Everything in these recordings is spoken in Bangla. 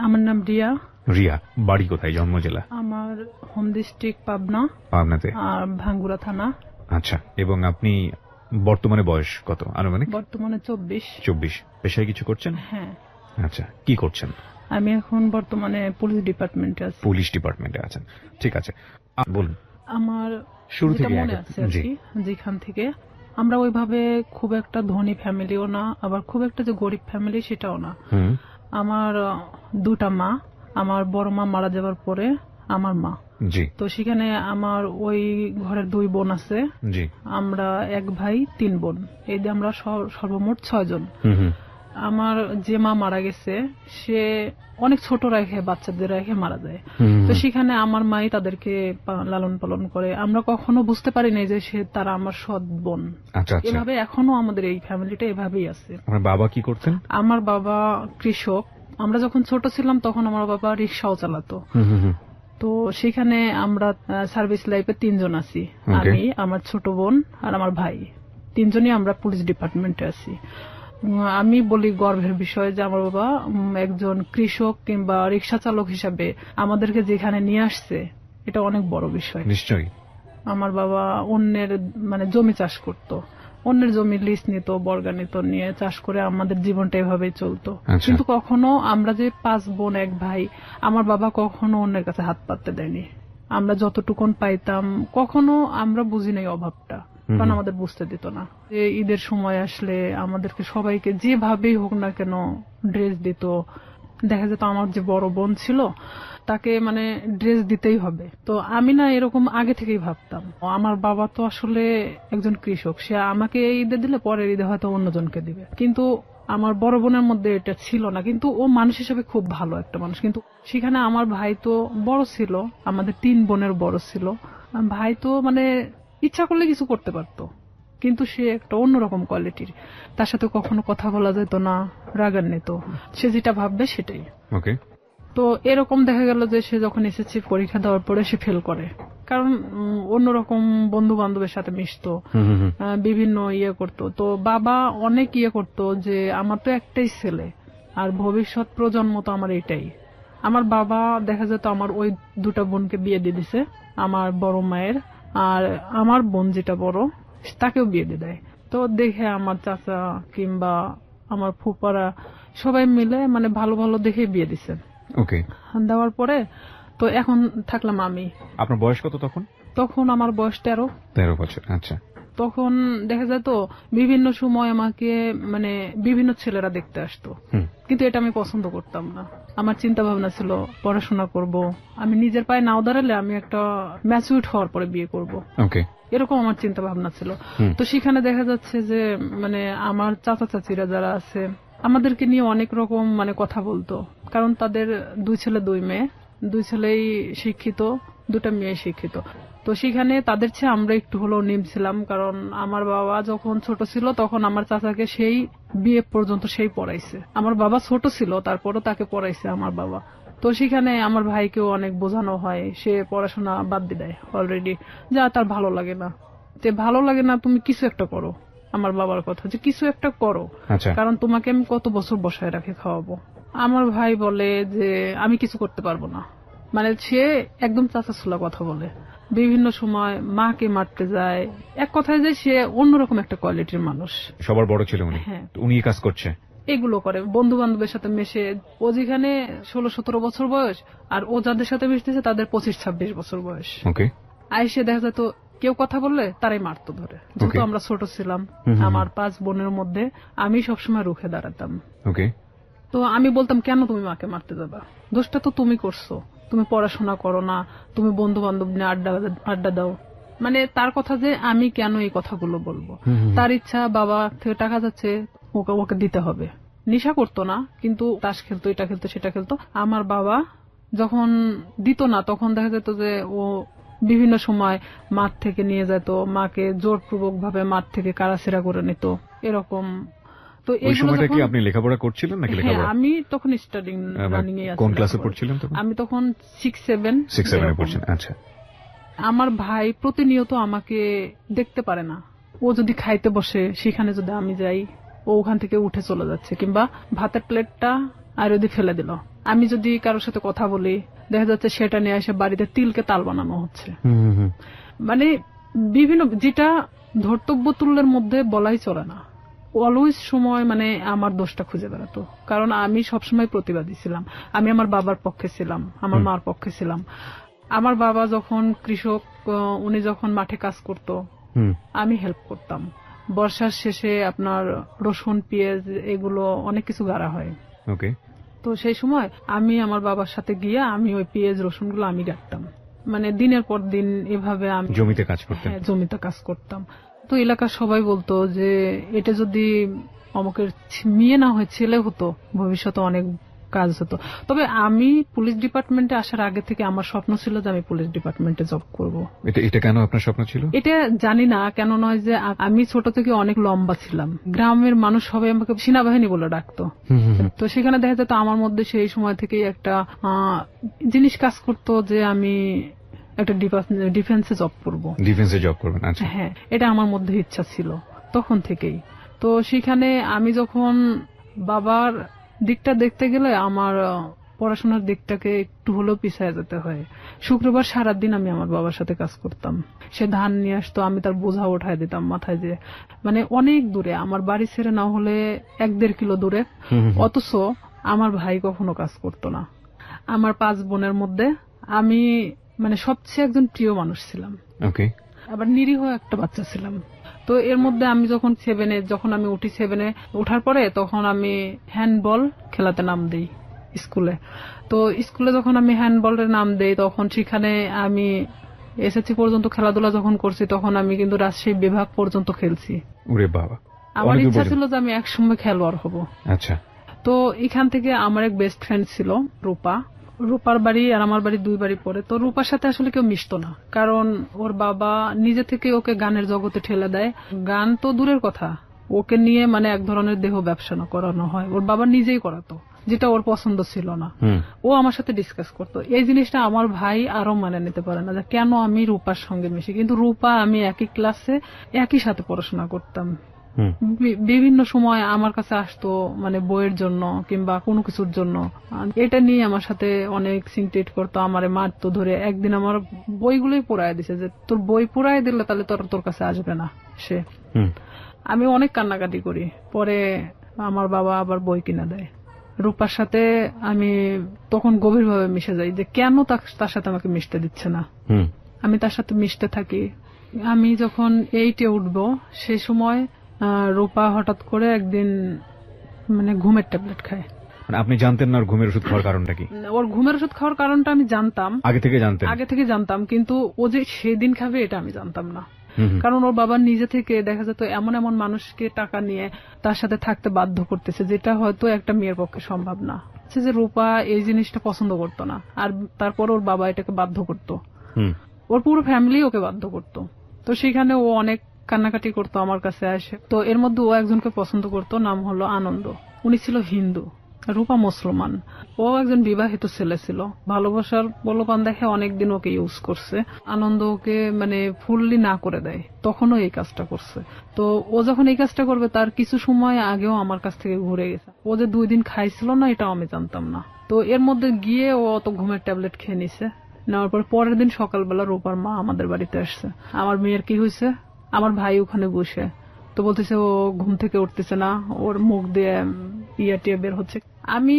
আমার নাম রিয়া। রিয়া, বাড়ি কোথায়, জন্ম জেলা? আমার হোম ডিস্ট্রিক্ট পাবনা। পাবনাতে। আর ভাঙ্গুড়া থানা। আচ্ছা, এবং আপনি বর্তমানে বয়স কত আনুমানিক? বর্তমানে 24। 24। পেশায় কিছু করছেন? হ্যাঁ। আচ্ছা, কি করছেন? আমি এখন বর্তমানে পুলিশ ডিপার্টমেন্টে আছি। পুলিশ ডিপার্টমেন্টে আছেন, ঠিক আছে, বলুন। আমার শুরু থেকে মনে আছে আর কি, যেখান থেকে আমরা ওইভাবে খুব একটা ধনী ফ্যামিলিও না, আবার খুব একটা যে গরিব ফ্যামিলি সেটাও না। আমার দুটা মা, আমার বড় মা মারা যাওয়ার পরে আমার মা। জি। তো সেখানে আমার ওই ঘরের 2 বোন আছে। জি। আমরা 1 ভাই 3 বোন, এই দিয়ে আমরা সর্বমোট 6 জন। আমার যে মা মারা গেছে সে অনেক ছোট রেখে, বাচ্চাদের রেখে মারা যায়। তো সেখানে আমার মাই তাদেরকে লালন পালন করে। আমরা কখনো বুঝতে পারি নাই যে তারা আমার সৎ বোন। এভাবে এখনো আমাদের এই ফ্যামিলিটা এভাবেই আছে। আমার বাবা কি করতেন? আমার বাবা কৃষক। আমরা যখন ছোট ছিলাম তখন আমার বাবা রিক্সাও চালাতো। তো সেখানে আমরা সার্ভিস লাইফে 3 জন আছি, আমি, আমার ছোট বোন আর আমার ভাই। 3 জনই আমরা পুলিশ ডিপার্টমেন্টে আছি। আমি বলি গর্বের বিষয় যে আমার বাবা একজন কৃষক কিংবা রিক্সা চালক হিসাবে আমাদেরকে যেখানে নিয়ে আসছে, এটা অনেক বড় বিষয়। নিশ্চয়ই। আমার বাবা অন্যের জমি চাষ করত, অন্যের জমি লিজ নিত, বর্গা নিত, নিয়ে চাষ করে আমাদের জীবনটা এভাবেই চলতো। কিন্তু কখনো আমরা যে 5 বোন 1 ভাই, আমার বাবা কখনো অন্যের কাছে হাত পাততে দেয়নি। আমরা যতটুকুন পাইতাম, কখনো আমরা বুঝি নাই অভাবটা, কারণ আমাদের বুঝতে দিত না। ঈদের সময় আসলে আমাদেরকে সবাইকে যেভাবেই হোক না কেন ড্রেস দিত। দেখা যেত আমার যে বড় বোন ছিল তাকে ড্রেস দিতেই হবে। তো আমি না এরকম আগে থেকেই ভাবতাম, আমার বাবা তো আসলে একজন কৃষক, সে আমাকে ঈদে দিলে পরের ঈদে হয়তো অন্যজনকে দিবে। কিন্তু আমার বড় বোনের মধ্যে এটা ছিল না। কিন্তু ও মানুষ হিসেবে খুব ভালো একটা মানুষ। কিন্তু সেখানে আমার ভাই তো বড় ছিল, আমাদের 3 বোনের বড় ছিল। ভাই তো ইচ্ছা করলে কিছু করতে পারতো, কিন্তু সে একটা অন্যরকম কোয়ালিটির। তার সাথে কখনো কথা বলা যেত না, রাগান্বিত, সে যেটা ভাববে সেটাই। তো এরকম দেখা গেল যে সে যখন এসএসসি পরীক্ষা দেওয়ার পরে সে ফেল করে, কারণ অন্যরকম বন্ধু বান্ধবের সাথে মিশতো, বিভিন্ন করতো। তো বাবা অনেক করতো যে আমার তো একটাই ছেলে আর ভবিষ্যৎ প্রজন্ম তো আমার এটাই। আমার বাবা দেখা যেত আমার ওই 2টা বোনকে বিয়ে দিয়ে দিছে, আমার বড় মায়ের, আর আমার বোন যেটা বড় তাকেও বিয়ে দিয়ে দেয়। তো দেখে আমার চাচা কিংবা আমার ফুপারা সবাই মিলে ভালো ভালো দেখে বিয়ে দিছে। দেওয়ার পরে তো এখন থাকলাম আমি। আপনার বয়স কত তখন? তখন আমার বয়স 13 বছর। আচ্ছা। তখন দেখা যেত বিভিন্ন সময় আমাকে বিভিন্ন ছেলেরা দেখতে আসতো, কিন্তু এটা আমি পছন্দ করতাম না। আমার চিন্তা ভাবনা ছিল পড়াশোনা করব, আমি নিজের পায়ে নাও দাঁড়ালে আমি একটা ম্যাচিউরড হওয়ার পরে বিয়ে করব, এরকম আমার চিন্তা ভাবনা ছিল। তো সেখানে দেখা যাচ্ছে যে আমার চাচা চাচিরা যারা আছে আমাদেরকে নিয়ে অনেক রকম কথা বলতো, কারণ তাদের 2 ছেলে 2 মেয়ে, 2 ছেলেই শিক্ষিত, 2টা মেয়ে শিক্ষিত। তো সেখানে তাদের চেয়ে আমরা একটু হলেও নিমছিলাম, কারণ আমার বাবা যখন ছোট ছিল তখন আমার চাচাকে সেই বিয়ে পর্যন্ত সেই পড়াইছে। আমার বাবা ছোট ছিল তারপরও তাকে পড়াইছে আমার বাবা। তো সেখানে আমার ভাইকেও অনেক বোঝানো হয়, সে পড়াশোনা বাদ দিয়ে দেয় অলরেডি, যা তার ভালো লাগে না। ভালো লাগে না, তুমি কিছু একটা করো। আমার বাবার কথা যে কিছু একটা করো, কারণ তোমাকে আমি কত বছর বসায় রাখে খাওয়াবো। আমার ভাই বলে যে আমি কিছু করতে পারবো না, সে একদম চাচাছোলা কথা বলে, বিভিন্ন সময় মাকে মারতে যায়। এক কথায় যে সে অন্যরকম একটা কোয়ালিটির মানুষ। সবার বড় ছিল উনি। উনি কাজ করছে, এগুলো করে, বন্ধু বান্ধবের সাথে মেশে। ও যেখানে 16-17 বছর বয়স, আর ও যাদের সাথে মিশতেছে তাদের 25-26 বছর বয়স। আইসে দেখা যেত কেউ কথা বললে তারাই মারতো ধরে। যেহেতু আমরা ছোট ছিলাম, আমার 5 বোনের মধ্যে আমি সবসময় রুখে দাঁড়াতাম। তো আমি বলতাম, কেন তুমি মাকে মারতে যাবা, দোষটা তো তুমি করছো, তুমি পড়াশোনা করো না, তুমি বন্ধু বান্ধব নিয়ে আড্ডা দাও। তার কথা যে আমি কেন এই কথাগুলো বলবো, তার ইচ্ছা, বাবা থেকে টাকা যাচ্ছে ওকে দিতে হবে। নেশা করতো না, কিন্তু তাস খেলতো, এটা খেলতো, সেটা খেলতো। আমার বাবা যখন দিত না তখন দেখা যেত যে ও বিভিন্ন সময় মাঠ থেকে নিয়ে যেত, মাকে জোরপূর্বক ভাবে মাঠ থেকে কারাছেড়া করে নিত, এরকম। তো এই সময়টা কি আপনি লেখাপড়া করছিলেন নাকি? লেখাপড়া আমি তখন স্টাডিং রানিং এ আছি। কোন ক্লাসে পড়ছিলেন তখন? আমি তখন 6-7 এ পড়ছেন। আচ্ছা। আমার ভাই প্রতিনিয়ত আমাকে দেখতে পারে না। ও যদি খাইতে বসে সেখানে যদি আমি যাই, ও ওখান থেকে উঠে চলে যাচ্ছে, কিংবা ভাতের প্লেটটা আর যদি ফেলে দিল, আমি যদি কারোর সাথে কথা বলি, দেখা যাচ্ছে সেটা নিয়ে এসে বাড়িতে তিলকে তাল বানানো হচ্ছে। মানে বিভিন্ন, যেটা ধর্তব্য তুল্যের মধ্যে বলাই চলে না। অলওয়েজ সময় মানে আমার দোষটা খুঁজে বেড়াতো, কারণ আমি সবসময় প্রতিবাদী ছিলাম। আমি আমার বাবার পক্ষে ছিলাম, আমার মার পক্ষে ছিলাম। আমার বাবা যখন কৃষক, উনি যখন মাঠে কাজ করত, আমি হেল্প করতাম। বর্ষার শেষে আপনার রসুন, পেঁয়াজ এগুলো অনেক কিছু গাড়া হয়। ওকে। তো সেই সময় আমি আমার বাবার সাথে গিয়ে আমি ওই পেঁয়াজ রসুনগুলো আমি গাড়তাম। মানে দিনের পর দিন এভাবে আমি জমিতে কাজ করতাম। হ্যাঁ, জমিতে কাজ করতাম। তো এলাকার সবাই বলতো যে এটা যদি অমুকের মেয়ে না হয় ছেলে হতো, ভবিষ্যতে অনেক কাজ হতো। তবে আমি পুলিশ ডিপার্টমেন্টে আসার আগে থেকে আমার স্বপ্ন ছিল যে আমি পুলিশ ডিপার্টমেন্টে জব করব। এটা কেন আপনার স্বপ্ন ছিল? এটা জানি না কেন, নয় যে আমি ছোট থেকে অনেক লম্বা ছিলাম, গ্রামের মানুষ সবাই আমাকে সেনাবাহিনী বলে ডাকতো। তো সেখানে দেখা যেত আমার মধ্যে সেই সময় থেকেই একটা জিনিস কাজ করতো যে আমি একটা ডিফেন্সে জব করবো। ডিফেন্সে জব করবেন? আচ্ছা। হ্যাঁ, এটা আমার মধ্যে ইচ্ছা ছিল তখন থেকেই। তো সেখানে আমি যখন বাবার দিকটা দেখতে গেলে আমার পড়াশোনার দিকটাকে একটু হলেও পিছিয়ে যেতে হয়। শুক্রবার সারাদিন আমি আমার বাবার সাথে কাজ করতাম। সে ধান নিয়ে আসতো, আমি তার বোঝা উঠায় দিতাম মাথায়, যে মানে অনেক দূরে, আমার বাড়ি ছেড়ে না হলে 1-1.5 কিলো দূরে। অথচ আমার ভাই কখনো কাজ করতো না। আমার 5 বোনের মধ্যে আমি মানে সবচেয়ে একজন প্রিয় মানুষ ছিলাম। ওকে। আবার নিরীহ একটা বাচ্চা ছিলাম। তো এর মধ্যে আমি যখন 7-এ, যখন আমি উঠি 7-এ ওঠার পরে, তখন আমি হ্যান্ডবল খেলাতে নাম দেই স্কুলে। তো স্কুলে যখন আমি হ্যান্ডবলের নাম দেই, তখন সেখানে আমি এসএসসি পর্যন্ত খেলাধুলা যখন করছি, তখন আমি কিন্তু রাজশাহী বিভাগ পর্যন্ত খেলছি। ওরে বাবা! আমার ইচ্ছা ছিল যে আমি একসময় খেলোয়াড় হব। আচ্ছা। তো এখান থেকে আমার এক বেস্ট ফ্রেন্ড ছিল রূপা। রূপার বাড়ি আর আমার বাড়ি 2 বাড়ি পরে। তো রূপার সাথে আসলে কেউ মিশতো না, কারণ ওর বাবা নিজে থেকে ওকে গানের জগতে ঠেলে দেয়। গান তো দূরের কথা, ওকে নিয়ে মানে এক ধরনের দেহ ব্যবসা করানো হয়, ওর বাবা নিজেই করাতো, যেটা ওর পছন্দ ছিল না। ও আমার সাথে ডিসকাস করতো। এই জিনিসটা আমার ভাই আরো মানে নিতে পারে না, যে কেন আমি রূপার সঙ্গে মিশি। কিন্তু রূপা আমি একই ক্লাসে একই সাথে পড়াশোনা করতাম। বিভিন্ন সময় আমার কাছে আসতো, মানে বইয়ের জন্য কিংবা কোনো কিছুর জন্য। এটা নিয়ে আমার সাথে অনেক সিনক্রেট করতো, আমারে মারতো ধরে। একদিন আমার বইগুলোই পোড়ায় দিছে, যে তোর বই পোড়ায় দিলে তাহলে তোর কাছে আসবে না সে। আমি অনেক কান্নাকাটি করি, পরে আমার বাবা আবার বই কিনে দেয়। রূপার সাথে আমি তখন গভীরভাবে মিশে যাই, যে কেন তার সাথে আমাকে মিশতে দিচ্ছে না। আমি তার সাথে মিশতে থাকি। আমি যখন 8-এ উঠবো, সেই সময় রূপা হঠাৎ করে একদিন মানে ঘুমের ট্যাবলেট খায়। আপনি জানতেন না ওর ঘুমের ওষুধ খাওয়ার কারণটা কি? ওর ঘুমের ওষুধ খাওয়ার কারণটা আমি জানতাম, আগে থেকে জানতাম, কিন্তু ও যে সেদিন খাবে এটা আমি জানতাম না। কারণ ওর বাবা নিজে থেকে দেখা যেত এমন এমন মানুষকে টাকা নিয়ে তার সাথে থাকতে বাধ্য করতেছে, যেটা হয়তো একটা মেয়ের পক্ষে সম্ভব না। যে রূপা এই জিনিসটা পছন্দ করতো না, আর তারপর ওর বাবা এটাকে বাধ্য করতো, ওর পুরো ফ্যামিলি ওকে বাধ্য করতো। তো সেখানে ও অনেক কান্নাকাটি করতো আমার কাছে আসে। তো এর মধ্যে ও একজনকে পছন্দ করতো, নাম হলো আনন্দ। উনি ছিল হিন্দু, রূপা মুসলমান। ও একজন বিবাহিত ছেলে ছিল। ভালোবাসার প্রলোভন দেখে অনেকদিন ওকে ইউজ করছে। আনন্দ ওকে মানে ফুললি না করে দেয়, তখনও এই কাজটা করছে। তো ও যখন এই কাজটা করবে তার কিছু সময় আগেও আমার কাছ থেকে ঘুরে গেছে। ও যে 2 দিন খাইছিল না এটাও আমি জানতাম না। তো এর মধ্যে গিয়ে ও অত ঘুমের ট্যাবলেট খেয়ে নিছে। নেওয়ার পর পরের দিন সকালবেলা রূপার মা আমাদের বাড়িতে আসছে। আমার মেয়ের কি হয়েছে, আমার ভাই ওখানে বসে, তো বলতেছে ও ঘুম থেকে উঠতেছে না, ওর মুখ দিয়ে টিয়া বের হচ্ছে। আমি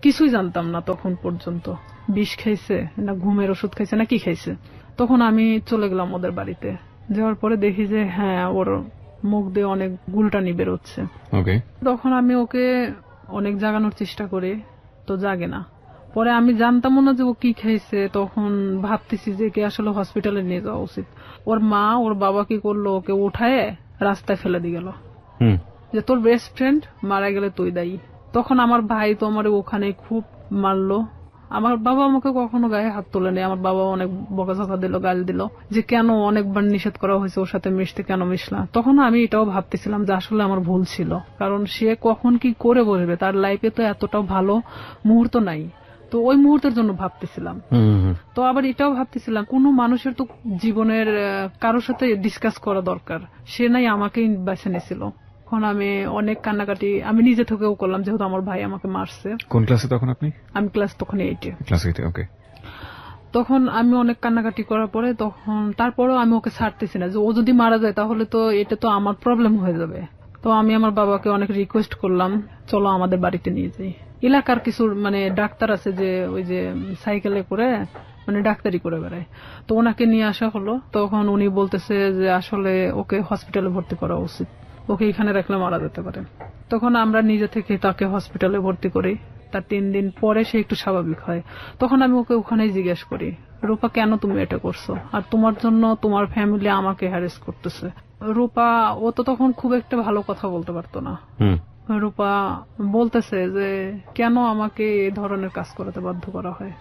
কিছুই জানতাম না তখন পর্যন্ত, বিষ খাইছে না ঘুমের ওষুধ খাইছে না কি খাইছে। তখন আমি চলে গেলাম ওদের বাড়িতে। যাওয়ার পরে দেখি যে হ্যাঁ, ওর মুখ দিয়ে অনেক গুলটানি বেরোচ্ছে। তখন আমি ওকে অনেক জাগানোর চেষ্টা করি, তো জাগে না। পরে আমি জানতাম না যে ও কি খাইছে। তখন ভাবতেছি যে কে আসলে হসপিটালে নিয়ে যাওয়া উচিত। ওর মা ওর বাবা কি করলো, ওকে উঠায় রাস্তায় ফেলে দিয়ে গেল, যে তোর বেস্ট ফ্রেন্ড মারা গেলে তুই দায়ী। তখন আমার ভাই তো আমার ওখানে খুব মারলো। আমার বাবা আমাকে কখনো গায়ে হাত তোলে নেই। আমার বাবা অনেক বকাঝকা দিল, গাল দিল, যে কেন অনেকবার নিষেধ করা হয়েছে ওর সাথে মিশতে, কেন মিশলা। তখন আমি এটাও ভাবতেছিলাম যে আসলে আমার ভুল ছিল, কারণ সে কখন কি করে বসবে, তার লাইফে তো এতটাও ভালো মুহূর্ত নাই। তো ওই মুহূর্তের জন্য ভাবতেছিলাম। তো আবার এটাও ভাবতেছিলাম কোনো মানুষের তো জীবনের কারোর সাথে ডিসকাস করা দরকার, সে নাই আমাকেই বেছে নিয়েছিল। তখন আমি অনেক কান্নাকাটি আমি নিজে থেকেও করলাম, যেহেতু আমার ভাই আমাকে মারছে। কোন ক্লাসে তখন আপনি? আমি ক্লাস তখন 8-এ। ক্লাস 8-এ, ওকে। তখন আমি অনেক কান্নাকাটি করার পরে তখন তারপরেও আমি ওকে ছাড়তেছি না, যে ও যদি মারা যায় তাহলে তো এটা তো আমার প্রবলেম হয়ে যাবে। তো আমি আমার বাবাকে অনেক রিকোয়েস্ট করলাম, চলো আমাদের বাড়িতে নিয়ে যাই। এলাকার কিছু মানে ডাক্তার আছে যে ওই যে সাইকেলে করে মানে ডাক্তারি করে বেড়ায়, তো ওনাকে নিয়ে আসা হলো। তখন উনি বলতেছে যে আসলে ওকে হসপিটালে ভর্তি করা উচিত, ওকে এখানে রাখলে মারা যেতে পারে। তখন আমরা নিজে থেকে তাকে হসপিটালে ভর্তি করি। তার 3 দিন পরে সে একটু স্বাভাবিক হয়। তখন আমি ওকে ওখানেই জিজ্ঞেস করি, রূপা কেন তুমি এটা করছো, আর তোমার জন্য তোমার ফ্যামিলি আমাকে হ্যারেস করতেছে। রূপা ও তো তখন খুব একটা ভালো কথা বলতে পারতো না। রূপা বলতেছে যে কেন আমাকে এই ধরনের কাজ করাতে বাধ্য করা হয়।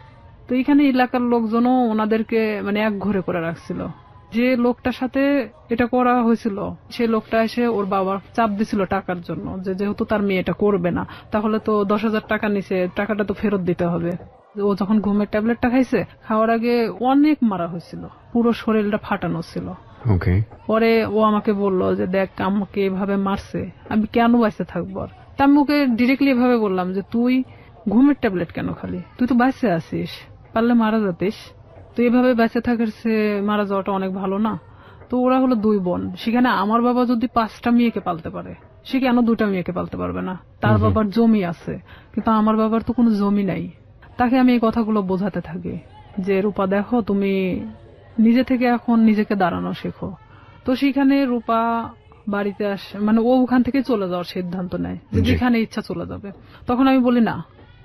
তো এখানে এলাকার লোকজনও ওনাদেরকে মানে এক ঘরে করে রাখছিল। যে লোকটার সাথে এটা করা হয়েছিল সে লোকটা এসে ওর বাবার চাপ দিছিল টাকার জন্য, যে যেহেতু তার মেয়ে এটা করবে না তাহলে তো 10,000 টাকা নিছে, টাকাটা তো ফেরত দিতে হবে। ও যখন ঘুমের ট্যাবলেটটা খাইছে, খাওয়ার আগে অনেক মারা হয়েছিল, পুরো শরীরটা ফাটানো ছিল। পরে ও আমাকে বললো যে দেখ আমাকে এভাবে মারছে, আমি কেন বাইসে থাকবো। আর তা আমি ওকে ডিরেক্টলি এভাবে বললাম যে তুই ঘুমের ট্যাবলেট কেন খালি, তুই তো বাইসে আছিস, পারলে মারা যাতিস, তো এভাবে বেঁচে থাকার সে মারা যাওয়াটা অনেক ভালো না। তো ওরা হলো 2 বোন, সেখানে আমার বাবা যদি 5টা মেয়েকে পালতে পারে সে কেন 2টা মেয়েকে পালতে পারবে না। তার বাবার জমি আছে কিন্তু আমার বাবার তো কোনো জমি নাই। তাকে আমি এই কথাগুলো বোঝাতে থাকি যে রূপা দেখো তুমি নিজে থেকে এখন নিজেকে দাঁড়ানো শেখো। তো সেখানে রূপা বাড়িতে আসে, মানে ও ওখান থেকে চলে যাওয়ার সিদ্ধান্ত নেয় যে যেখানে ইচ্ছা চলে যাবে। তখন আমি বলি না,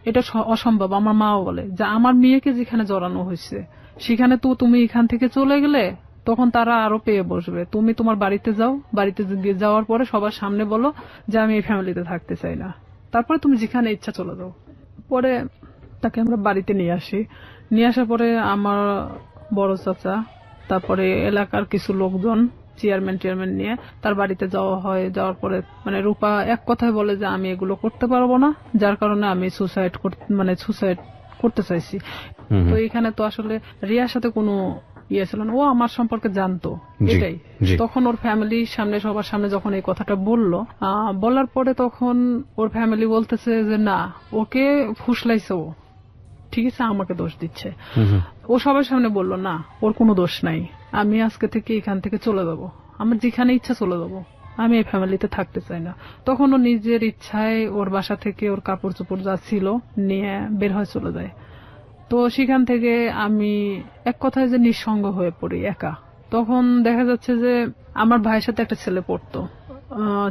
এটা অসম্ভব। আমার মাও বলে যে আমার মেয়েকে যেখানে জড়ানো হয়েছে সেখানে তো তুমি এখান থেকে চলে গেলে তখন তারা আরো পেয়ে বসবে। তুমি তোমার বাড়িতে যাও, বাড়িতে যাওয়ার পরে সবার সামনে বলো যে আমি এই ফ্যামিলিতে থাকতে চাই না, তারপরে তুমি যেখানে ইচ্ছা চলে যাও। পরে তাকে আমরা বাড়িতে নিয়ে আসি। নিয়ে আসার পরে আমার বড় চাচা, তারপরে এলাকার কিছু লোকজন, চেয়ারম্যান নিয়ে তার বাড়িতে যাওয়া হয়। যাওয়ার পরে মানে রূপা এক কথায় বলে যে আমি এগুলো করতে পারবো না, যার কারণে আমি সুসাইড করতে চাইছি। তো এখানে তো আসলে রিয়ার সাথে কোনো ইয়ে ছিল না, ও আমার সম্পর্কে জানতো এটাই। তখন ওর ফ্যামিলির সামনে সবার সামনে যখন এই কথাটা বলার পরে তখন ওর ফ্যামিলি বলতেছে যে না, ওকে ফুসলাইছে, ও ঠিক আছে আমাকে দোষ দিচ্ছে। ও সবার সামনে বলল না ওর কোনো দোষ নাই, আমি আজকে থেকে এখান থেকে চলে যাব, আমার যেখানে ইচ্ছা চলে যাব, আমি এই ফ্যামিলিতে থাকতে চাই না। তখন ও নিজের ইচ্ছায় ওর বাসা থেকে ওর কাপড় চোপড় যা ছিল নিয়ে বের হয়ে চলে যায়। তো সেখান থেকে আমি এক কথায় যে নিঃসঙ্গ হয়ে পড়ি, একা। তখন দেখা যাচ্ছে যে আমার ভাইয়ের সাথে একটা ছেলে পড়তো,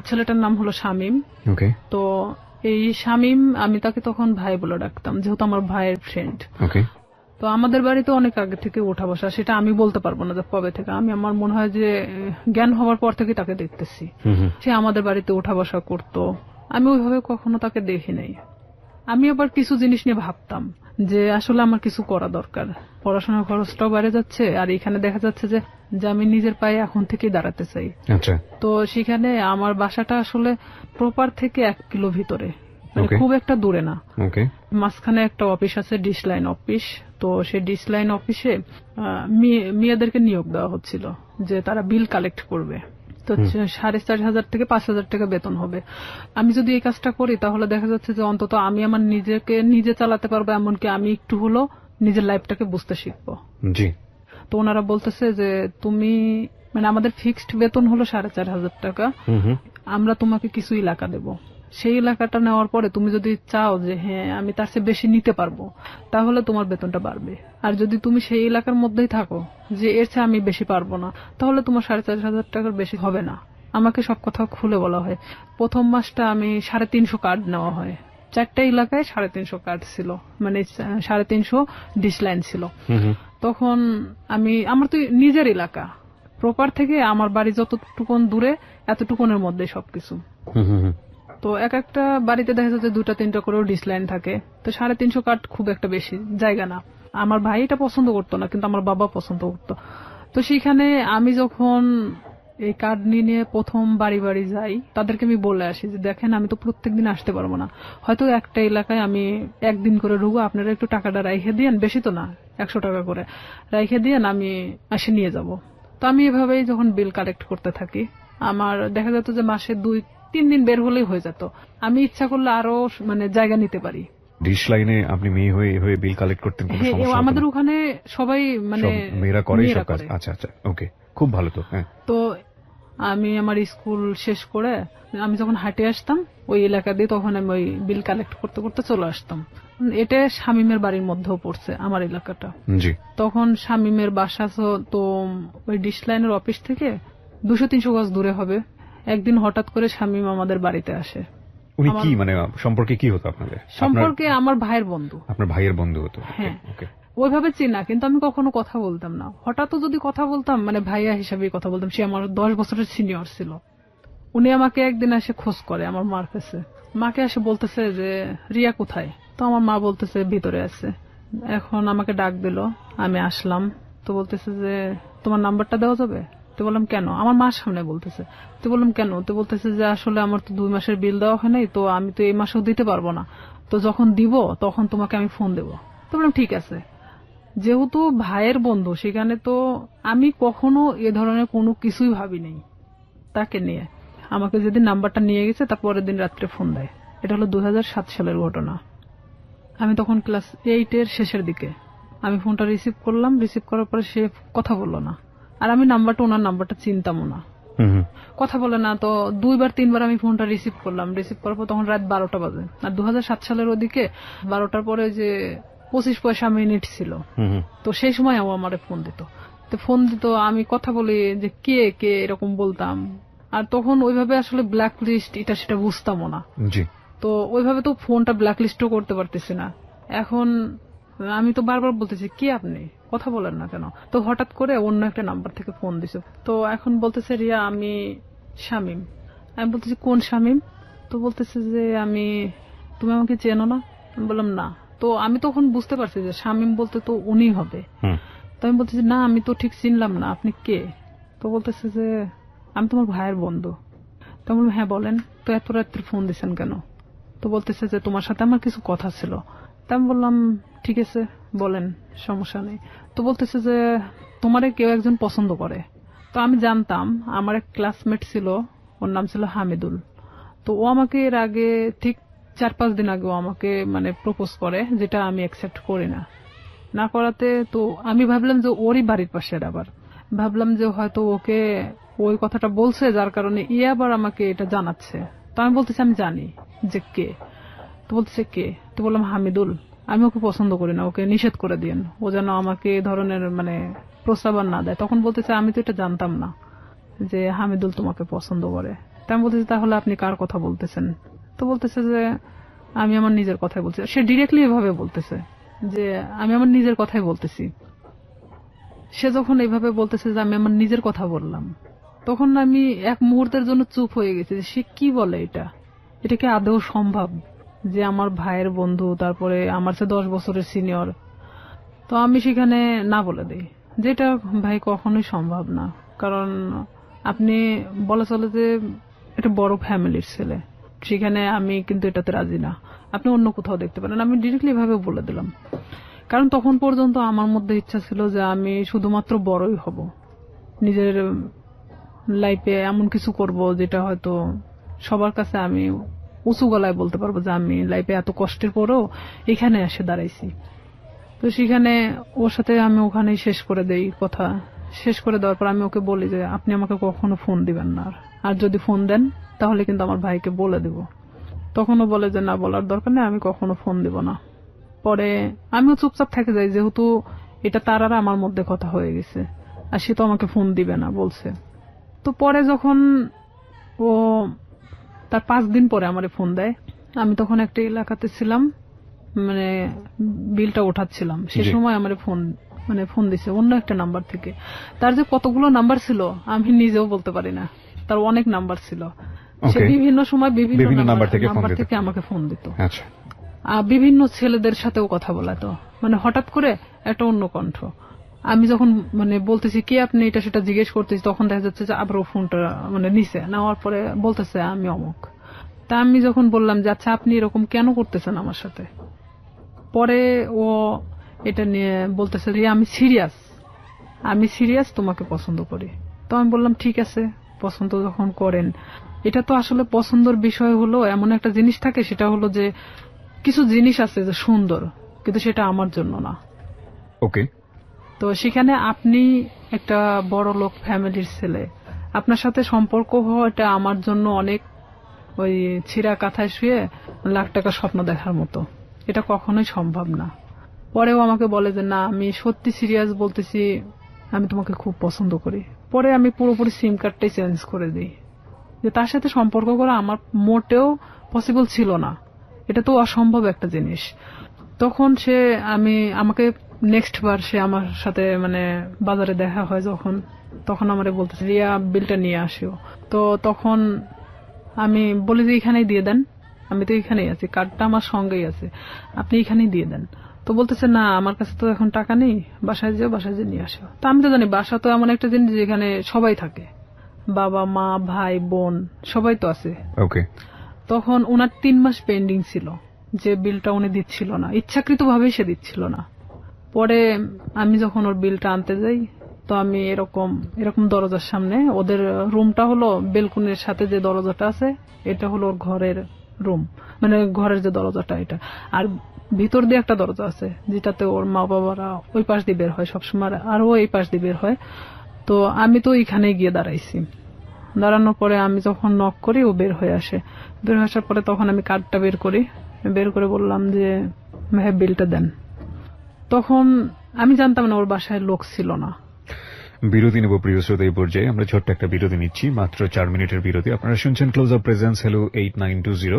ছেলেটার নাম হলো শামীম। তো এই শামীম, আমি তাকে তখন ভাই বলে ডাকতাম যেহেতু আমার ভাইয়ের ফ্রেন্ড। তো আমাদের বাড়িতে অনেক আগে থেকে ওঠা বসা, সেটা আমি বলতে পারবো না যে কবে থেকে। আমার মনে হয় যে জ্ঞান হওয়ার পর থেকে তাকে দেখতেছি। সে আমাদের বাড়িতে ওঠা বসা করতো, আমি ওইভাবে কখনো তাকে দেখি নাই। আমি আবার কিছু জিনিস নিয়ে ভাবতাম যে আসলে আমার কিছু করা দরকার, পড়াশোনার খরচটাও বেড়ে যাচ্ছে, আর এখানে দেখা যাচ্ছে যে আমি নিজের পায়ে এখন থেকেই দাঁড়াতে চাই। তো সেখানে আমার বাসাটা আসলে প্রপার থেকে 1 কিলো ভিতরে, মানে খুব একটা দূরে না। মাঝখানে একটা অফিস আছে, ডিশ লাইন অফিস। তো সেই ডিশ লাইন অফিসে মেয়েদেরকে নিয়োগ দেওয়া হচ্ছিল যে তারা বিল কালেক্ট করবে। তো 4,500 থেকে 5,000 টাকা বেতন হবে। আমি যদি এই কাজটা করি তাহলে দেখা যাচ্ছে যে অন্তত আমি আমার নিজেকে নিজে চালাতে পারবো, এমনকি আমি একটু হলো নিজের লাইফটাকে বুঝতে শিখবো। তো ওনারা বলতেছে যে তুমি মানে আমাদের ফিক্সড বেতন হলো 4,500 টাকা, আমরা তোমাকে কিছু এলাকা দেব, সেই এলাকাটা নেওয়ার পরে তুমি যদি চাও যে হ্যাঁ আমি তার চেয়ে বেশি নিতে পারবো তাহলে তোমার বেতনটা বাড়বে। আর যদি তুমি সেই এলাকার মধ্যেই থাকো যে এর চেয়ে আমি বেশি পারবো না তাহলে তোমার 4,500 টাকার বেশি হবে না। আমাকে সব কথা খুলে বলা হয়। প্রথম মাসটা আমি 350 কার্ড নেওয়া হয়, 4টা এলাকায় 350 কার্ড ছিল, মানে 350 ডিশ লাইন ছিল। তখন আমার তো নিজের এলাকা, প্রপার থেকে আমার বাড়ি যতটুকুন দূরে এতটুকুনের মধ্যে সবকিছু। তো এক একটা বাড়িতে দেখা যাচ্ছে 2টা-3টা করেও ডিশ লাইন থাকে। তো 350 কার্ড খুব একটা বেশি জায়গা না। আমার ভাই এটা পছন্দ করতো না, কিন্তু আমার বাবা পছন্দ করতো। তো সেখানে আমি যখন এই কার্ড নিয়ে প্রথম বাড়ি বাড়ি যাই, তাদেরকে আমি বলে আসি যে দেখেন আমি তো প্রত্যেকদিন আসতে পারবো না, হয়তো একটা এলাকায় আমি 1 দিন করে ঢুকবো, আপনারা একটু টাকাটা রাইখে দিয়েন, বেশি তো না 100 টাকা করে রাইখে দিয়েন, আমি এসে নিয়ে যাব। তো আমি এভাবেই যখন বিল কালেক্ট করতে থাকি, আমার দেখা যেত যে মাসে 3 দিন বের হলেই হয়ে যেত। আমি ইচ্ছা করলে আরো মানে জায়গা নিতে পারি। ডিশ লাইনে আপনি মেয়ে হয়ে হয়ে বিল কালেক্ট করতেন, কোনো সমস্যা হতো না? আমাদের ওখানে সবাই মানে মেয়েরা করে সব কাজ। আচ্ছা আচ্ছা, ওকে, খুব ভালো তো। হ্যাঁ, তো আমি আমার স্কুল শেষ করে আমি যখন হাঁটে আসতাম ওই এলাকা দিয়ে, তখন আমি ওই বিল কালেক্ট করতে করতে চলে আসতাম। এটা শামীমের বাড়ির মধ্যেও পড়ছে আমার এলাকাটা। জি। তখন শামীমের বাসা তো ওই ডিশ লাইনের অফিস থেকে 200-300 গজ দূরে হবে। একদিন হঠাৎ করে শামীম আমাদের বাড়িতে আসে। উনি কি মানে সম্পর্কে কি হতো আপনাদের? সম্পর্কে আমার ভাইয়ের বন্ধু। আপনার ভাইয়ের বন্ধু হতো? হ্যাঁ, ওইভাবে চিনা, কিন্তু আমি কখনো কথা বলতাম না। হঠাৎ যদি কথা বলতাম মানে ভাইয়া হিসাবে কথা বলতাম। সে আমার 10 বছরের সিনিয়র ছিল। উনি আমাকে একদিন এসে খোঁজ করে আমার মার কাছে। মাকে এসে বলতেছে যে রিয়া কোথায়? তো আমার মা বলতেছে ভিতরে আছে। এখন আমাকে ডাক দিল, আমি আসলাম। তো বলতেছে যে তোমার নাম্বারটা দেওয়া যাবে? তো বললাম কেন? আমার মার সামনে বলতেছে। তো বললাম কেন? তো বলতেছে যে আসলে আমার তো 2 মাসের বিল দেওয়া হয় নাই, তো আমি তো এই মাসেও দিতে পারবো না, তো যখন দিব তখন তোমাকে আমি ফোন দেবো। তো বললাম ঠিক আছে। যেহেতু ভাইয়ের বন্ধু, সেখানে তো আমি কখনো এ ধরনের কোনো কিছুই ভাবি নাই তাকে নিয়ে। আমাকে যেদিন নাম্বারটা নিয়ে গেছে তার পরের দিন রাত্রে ফোন দেয়। এটা হলো 2007 সালের ঘটনা। আমি তখন ক্লাস 8 এর শেষের দিকে। আমি ফোনটা রিসিভ করলাম। রিসিভ করার পরে সে কথা বললো না। আর আমি ওনার নাম্বারটা চিনতামও না, কথা বলে না। তো 2-3 বার আমি ফোনটা রিসিভ করলাম। রিসিভ করার পর তখন রাত 12টা বাজে। আর 2007 সালের ওদিকে 12টার পরে যে 25 পয়সা মিনিট ছিল, তো সেই সময় ও আমারে ফোন দিত। তো ফোন দিত, আমি কথা বলি যে কে কে এরকম বলতাম। আর তখন ওইভাবে আসলে ব্ল্যাক লিস্ট এটা সেটা বুঝতামও না। তো ওইভাবে তো ফোনটা ব্ল্যাক লিস্টও করতে পারতেছি না। এখন আমি তো বারবার বলতেছি কে আপনি, কথা বলেন না কেন? তো হঠাৎ করে অন্য একটা নাম্বার থেকে ফোন দিছে। তো এখন বলতেছে রিয়া আমি শামীম। আমি বলতেছি কোন শামীম? তো বলতেছে যে তুমি আমাকে চেনো না? আমি বললাম না। তো আমি তখন বুঝতে পারছি যে শামীম বলতে তো উনি হবে। তো আমি বলতেছি না, আমি তো ঠিক চিনলাম না, আপনি কে? তো বলতেছে যে আমি তোমার ভাইয়ের বন্ধু। তো আমি বললাম হ্যাঁ বলেন, তো এত রাত্রে ফোন দিচ্ছেন কেন? তো বলতেছে যে তোমার সাথে আমার কিছু কথা ছিল। তা আমি বললাম ঠিক আছে বলেন, সমস্যা নেই। তো বলতেছে যে তোমারে কেউ একজন পছন্দ করে। তো আমি জানতাম, আমার এক ক্লাসমেট ছিল, ওর নাম ছিল হামিদুল। তো ও আমাকে এর আগে ঠিক 4-5 দিন আগে ও আমাকে মানে প্রপোজ করে, যেটা আমি অ্যাকসেপ্ট করি না। না করাতে তো আমি ভাবলাম যে ওরই বাড়ির পাশের, আবার ভাবলাম যে হয়তো ওকে ওই কথাটা বলছে যার কারণে আবার আমাকে এটা জানাচ্ছে। তো আমি বলতেছি আমি জানি যে কে। তো বলতেছে কে? তো বললাম হামিদুল। আমি ওকে পছন্দ করি না, ওকে নিষেধ করে দিয়েন, ও যেন আমাকে এ ধরনের মানে প্রস্তাবন না দেয়। তখন বলতেছে আমি তো এটা জানতাম না যে হামিদুল তোমাকে পছন্দ করে। তা আমি বলতেছি তাহলে আপনি কার কথা বলতেছেন? তো বলতেছে যে আমি আমার নিজের কথাই বলছি। সে ডিরেক্টলি এভাবে বলতেছে যে আমি আমার নিজের কথাই বলতেছি। সে যখন এভাবে বলতেছে যে আমি আমার নিজের কথা বললাম, তখন আমি এক মুহূর্তের জন্য চুপ হয়ে গেছি যে সে কি বলে, এটা কি আদৌ সম্ভব যে আমার ভাইয়ের বন্ধু, তারপরে আমার চেয়ে 10 বছরের সিনিয়র। তো আমি সেখানে না বলে দিই, যেটা ভাই কখনোই সম্ভব না। কারণ আপনি বলা চলে যে এটা বড় ফ্যামিলির ছেলে, সেখানে আমি কিন্তু এটাতে রাজি না, আপনি অন্য কোথাও দেখতে পারেন। আমি ডিরেক্টলি ভাবে বলে দিলাম। কারণ তখন পর্যন্ত আমার মধ্যে ইচ্ছা ছিল যে আমি শুধুমাত্র বড়ই হব, নিজের লাইফে এমন কিছু করব যেটা হয়তো সবার কাছে আমি উঁচু গলায় বলতে পারবো যে আমি লাইফে এত কষ্টের পরেও এখানে এসে দাঁড়াইছি। তো সেখানে ওর সাথে আমি ওখানেই শেষ করে দেই কথা। শেষ করে দেওয়ার পর আমি ওকে বলি যে আপনি আমাকে কখনো ফোন দিবেন না, আর যদি ফোন দেন তাহলে কিন্তু আমার ভাইকে বলে দেব। তখনও বলে যে না, বলার দরকার নেই, আমি কখনো ফোন দিব না। পরে আমিও চুপচাপ থেকে যাই, যেহেতু এটা তার আর আমার মধ্যে কথা হয়ে গেছে, আর সে তো আমাকে ফোন দিবে না বলছে। তো পরে যখন ও তার 5 দিন পরে আমারে ফোন দেয়, আমি তখন একটা এলাকাতে ছিলাম, মানে বিলটা ওঠাচ্ছিলাম, সে সময় আমার ফোন দিছে অন্য একটা নাম্বার থেকে। তার যে কতগুলো নাম্বার ছিল আমি নিজেও বলতে পারি না, তার অনেক নাম্বার ছিল। সে বিভিন্ন সময় বিভিন্ন নাম্বার থেকে আমাকে ফোন দিত। বিভিন্ন ছেলেদের সাথেও কথা বলাতো, মানে হঠাৎ করে একটা অন্য কণ্ঠ। আমি যখন মানে বলতেছি কে আপনি, এটা সেটা জিজ্ঞেস করতেছি, তখন দেখা যাচ্ছে যে আবার ফোনটা মানে নিচে নেওয়ার পরে বলতেছে আমি অমুক। তা আমি যখন বললাম যে আচ্ছা আপনি এরকম কেন করতেছেন আমার সাথে, পরে ও এটা নিয়ে বলতেছে যে আমি সিরিয়াস, তোমাকে পছন্দ করি। তো আমি বললাম ঠিক আছে, পছন্দ যখন করেন এটা তো আসলে পছন্দের বিষয় হলো এমন একটা জিনিস থাকে, সেটা হলো যে কিছু জিনিস আছে যে সুন্দর, কিন্তু সেটা আমার জন্য না। ওকে। তো সেখানে আপনি একটা বড় লোক ফ্যামিলির ছেলে, আপনার সাথে সম্পর্ক হওয়াটা আমার জন্য অনেক ওই ছিঁড়া কাঁথায় শুয়ে লাখ টাকা স্বপ্ন দেখার মতো। এটা কখনোই সম্ভব না। পরেও আমাকে বলে যে না, আমি সত্যি সিরিয়াস বলতেছি, আমি তোমাকে খুব পছন্দ করি। পরে আমি পুরোপুরি সিম কার্ডটাই চেঞ্জ করে দিই, যে তার সাথে সম্পর্ক করা আমার মোটেও পসিবল ছিল না। এটা তো অসম্ভব একটা জিনিস। তখন সে আমাকে নেক্সট বার সে আমার সাথে মানে বাজারে দেখা হয় যখন, তখন আমারে বলতেছে রিয়া বিলটা নিয়ে আসিও। তো তখন আমি বলি যে এখানেই দিয়ে দেন, আমি তো এখানেই আছি, কার্ডটা আমার সঙ্গেই আছে, আপনি এখানেই দিয়ে দেন। তো বলতেছে না, আমার কাছে তো এখন টাকা নেই, বাসায় যেও, বাসায় যে নিয়ে আসো। তো আমি তো জানি বাসা তো এমন একটা জিনিস যেখানে সবাই থাকে, বাবা মা ভাই বোন সবাই তো আছে। ওকে। তখন ওনার 3 মাস পেন্ডিং ছিল, যে বিলটা উনি দিচ্ছিল না, ইচ্ছাকৃত ভাবেই সে দিচ্ছিল না। পরে আমি যখন ওর বিলটা আনতে যাই, তো আমি এরকম দরজার সামনে, ওদের রুমটা হলো বেলকুনির সাথে যে দরজাটা আছে, এটা হলো ওর ঘরের রুম, মানে ঘরের যে দরজাটা এটা, আর ভিতর দিয়ে একটা দরজা আছে যেটাতে ওর মা বাবারা ওই পাশ দিয়ে বের হয় সবসময়, আর ও এই পাশ দিয়ে বের হয়। তো আমি তো এখানে গিয়ে দাঁড়াইছি। দাঁড়ানোর পরে আমি যখন নক করি, ও বের হয়ে আসে। বের হয়ে আসার পরে তখন আমি কার্ডটা বের করে বললাম যে ভাই বিলটা দেন। তখন আমি জানতাম না ওর বাসায় লোক ছিল না। বিরতি নেব প্রিয় শ্রোতা। এই পর্যায়ে আমরা ছোট্ট একটা বিরতি নিচ্ছি, মাত্র 4 মিনিটের বিরতি। আপনারা শুনছেন close up presence hello 8920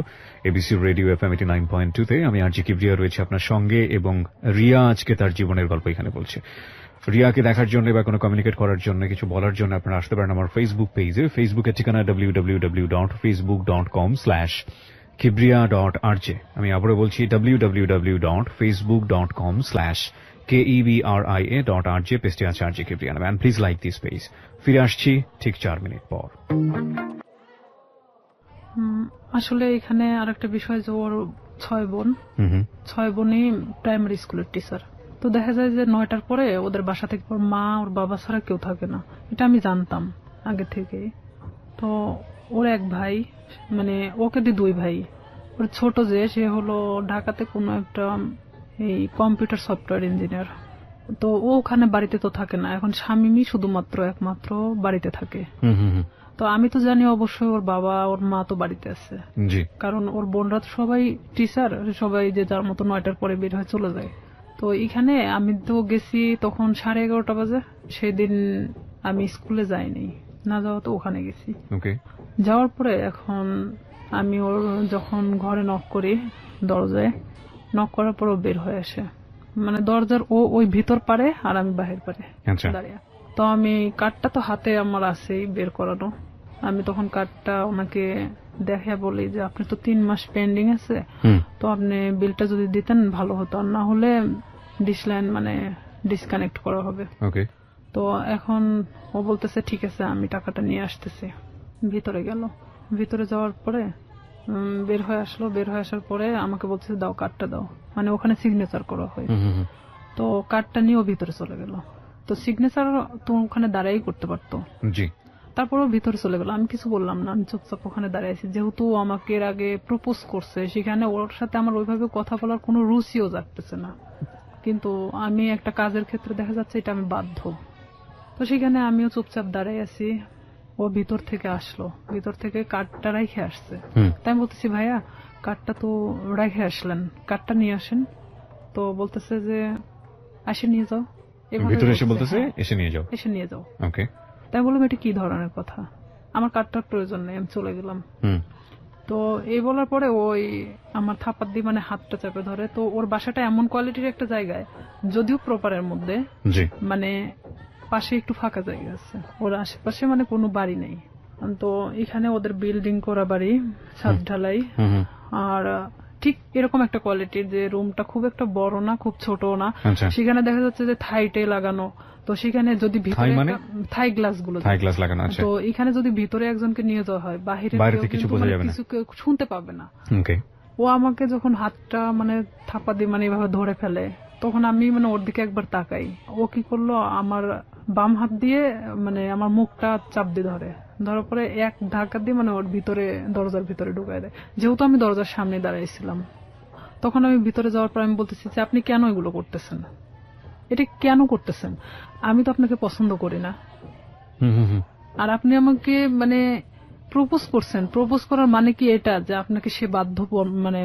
ABC radio FM 89.2 তে। আমি আরজি কিবরিয়া রয়েছে আপনার সঙ্গে, এবং রিয়া আজকে তার জীবনের গল্প এখানে বলছে। রিয়াকে দেখার জন্য বা কোনো কমিউনিকেট করার জন্য, কিছু বলার জন্য আপনারা আসতে পারেন আমার ফেসবুক পেজে। ফেসবুকের ঠিকানা www.facebook.com/kibria.rj। আমি আবারও বলছি www.facebook.com/KEBRIA.RJ। পেজটি আছে আরজে কিবরিয়া নামে। Please like this page. ফিরে আসছি ঠিক 4 মিনিট পর। আসলে এখানে আরেকটা বিষয় যে ওর 6 বোন, 6 বোনই প্রাইমারি স্কুলের টিচার। তো দেখা যায় যে 9টার পরে ওদের বাসা থেকে ওর মা ওর বাবা ছাড়া কেউ থাকে না, এটা আমি জানতাম আগে থেকে। তো ওর এক ভাই, মানে ওকে 2 ভাই, ওর ছোট যে সে হলো ঢাকাতে কোনো একটা এই কম্পিউটার সফটওয়্যার ইঞ্জিনিয়ার। তো ও ওখানে বাড়িতে তো থাকে না, এখন স্বামী শুধুমাত্র একমাত্র বাড়িতে থাকে। তো আমি তো জানি অবশ্যই ওর বাবা ওর মা তো বাড়িতে আছে, কারণ ওর বোনরা তো সবাই টিচার, সবাই যে যার মতো 9টার পরে বের হয়ে চলে যায়। তো এখানে আমি তো গেছি তখন 11:30 বাজে। সেদিন আমি স্কুলে যাইনি, না যাওয়া তো ওখানে গেছি। যাওয়ার পরে এখন আমি ওর যখন ঘরে নক করি, দরজায় নক করার পর ও বের হয়ে আসে, মানে দরজার ওই ভিতর পারে আর আমি বাহির পারে দাঁড়িয়ে। তো আমি কার্ডটা তো হাতে আমার আছেই বের করানো, আমি তখন কার্ডটা ওনাকে দেখে বলি যে আপনি তো 3 মাস পেন্ডিং আছে, তো আপনি বিলটা যদি দিতেন ভালো হতো, না হলে ডিশ লাইন মানে ডিসকানেক্ট করা হবে। তো এখন ও বলতেছে ঠিক আছে, আমি টাকাটা নিয়ে আসতেছি। ভিতরে গেল, ভিতরে যাওয়ার পরে বের হয়ে আসলো। বের হয়ে আসার পরে আমাকে বলছে দাও কার্ডটা দাও, মানে ওখানে সিগনেচার করা হয়। তো কার্ডটা নিয়ে ও ভিতরে চলে গেল। তো সিগনেচার তো ওখানে দাঁড়াই করতে পারতো, তারপরও ভিতরে চলে গেল। আমি কিছু বললাম না, আমি চুপচাপ ওখানে দাঁড়িয়ে আছি। যেহেতু আমাকে এর আগে প্রপোজ করছে, সেখানে ওর সাথে আমার ওইভাবে কথা বলার কোনো রুচিও জাগতেছে না, কিন্তু আমি একটা কাজের ক্ষেত্রে দেখা যাচ্ছে এটা আমি বাধ্য। তো সেখানে আমিও চুপচাপ দাঁড়িয়ে আছি। ও ভিতর থেকে আসলো, ভিতর থেকে কার্ডটা রেখে আসছে। তাই আমি বলতেছি ভাইয়া কার্ডটা তো রেখে আসলেন, কার্ডটা নিয়ে আসেন। তো বলতেছে যে আসে নিয়ে যাও। এসে নিয়ে যাও। তাই বললাম এটা কি ধরনের কথা, আমার কার্ডটার প্রয়োজন নেই, আমি চলে গেলাম। তো এই বলার পরে ওই আমার থাপ্পড় দিয়ে মানে হাতটা চেপে ধরে। তো ওর বাসাটা এমন কোয়ালিটির একটা জায়গায়, যদিও প্রপারের মধ্যে, মানে পাশে একটু ফাঁকা জায়গা আছে, ওর আশেপাশে মানে কোনো বাড়ি নেই। তো এখানে ওদের বিল্ডিং করা বাড়ি, ছাদ ঢালাই, আর ঠিক এরকম একটা কোয়ালিটির যে রুমটা খুব একটা বড় না খুব ছোট না। সেখানে দেখা যাচ্ছে যে থাইটে লাগানো। তো সেখানে যদি ভিতরে থাই গ্লাস লাগানো, তো এখানে যদি ভিতরে একজনকে নিয়ে যাওয়া হয়, বাইরে কিছু শুনতে পাবে না। ও আমাকে যখন হাতটা মানে থাপা দিয়ে মানে এভাবে ধরে ফেলে, তখন আমি মানে ওর দিকে একবার তাকাই। ও কি করলো, আমার বাম হাত দিয়ে মানে আমার মুখটা চাপ দিয়ে ধরে, ধরার পরে এক ধাক্কা দিয়ে মানে ওর ভিতরে, দরজার ভিতরে ঢুকায় দেয়। যেহেতু আমি দরজার সামনে দাঁড়াইছিলাম, তখন আমি ভিতরে যাওয়ার পর আমি বলতেছি যে আপনি কেন এগুলো করতেছেন, এটা কেন করতেছেন? আমি তো আপনাকে পছন্দ করি না, আর আপনি আমাকে মানে প্রপোজ করছেন, প্রপোজ করার মানে কি এটা যে আপনাকে সে বাধ্য মানে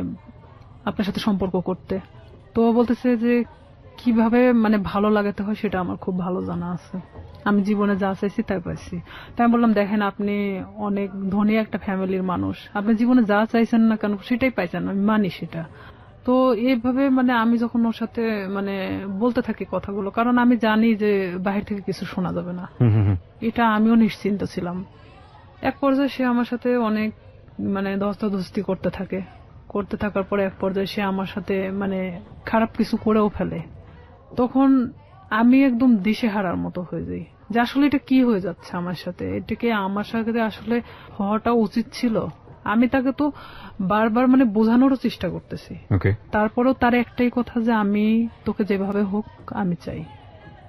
আপনার সাথে সম্পর্ক করতে? তো বলতেছে যে কিভাবে মানে ভালো লাগাতে হয় সেটা আমার খুব ভালো জানা আছে, আমি জীবনে যা চাইছি তাই পাইছি। তাই আমি বললাম দেখেন আপনি অনেক ধনী একটা ফ্যামিলির মানুষ, আপনি জীবনে যা চাইছেন না কেন সেটাই পাইছেন, আমি মানি সেটা। তো এইভাবে মানে আমি যখন ওর সাথে মানে বলতে থাকি কথাগুলো, কারণ আমি জানি যে বাহির থেকে কিছু শোনা যাবে না, এটা আমিও নিশ্চিন্ত ছিলাম। এক পর্যায়ে সে আমার সাথে অনেক মানে ধস্তাধস্তি করতে থাকে, করতে থাকার পরে এক পর্যায়ে সে আমার সাথে মানে খারাপ কিছু করেও ফেলে। তখন আমি একদম দিশেহারার মতো হয়ে যাই যে আসলে এটা কি হয়ে যাচ্ছে আমার সাথে, এটাকে আমার সাথে আসলে হওয়াটা উচিত ছিল। আমি তাকে তো বারবার মানে বোঝানোরও চেষ্টা করতেছি, তারপরেও তার একটাই কথা যে আমি তোকে যেভাবে হোক আমি চাই,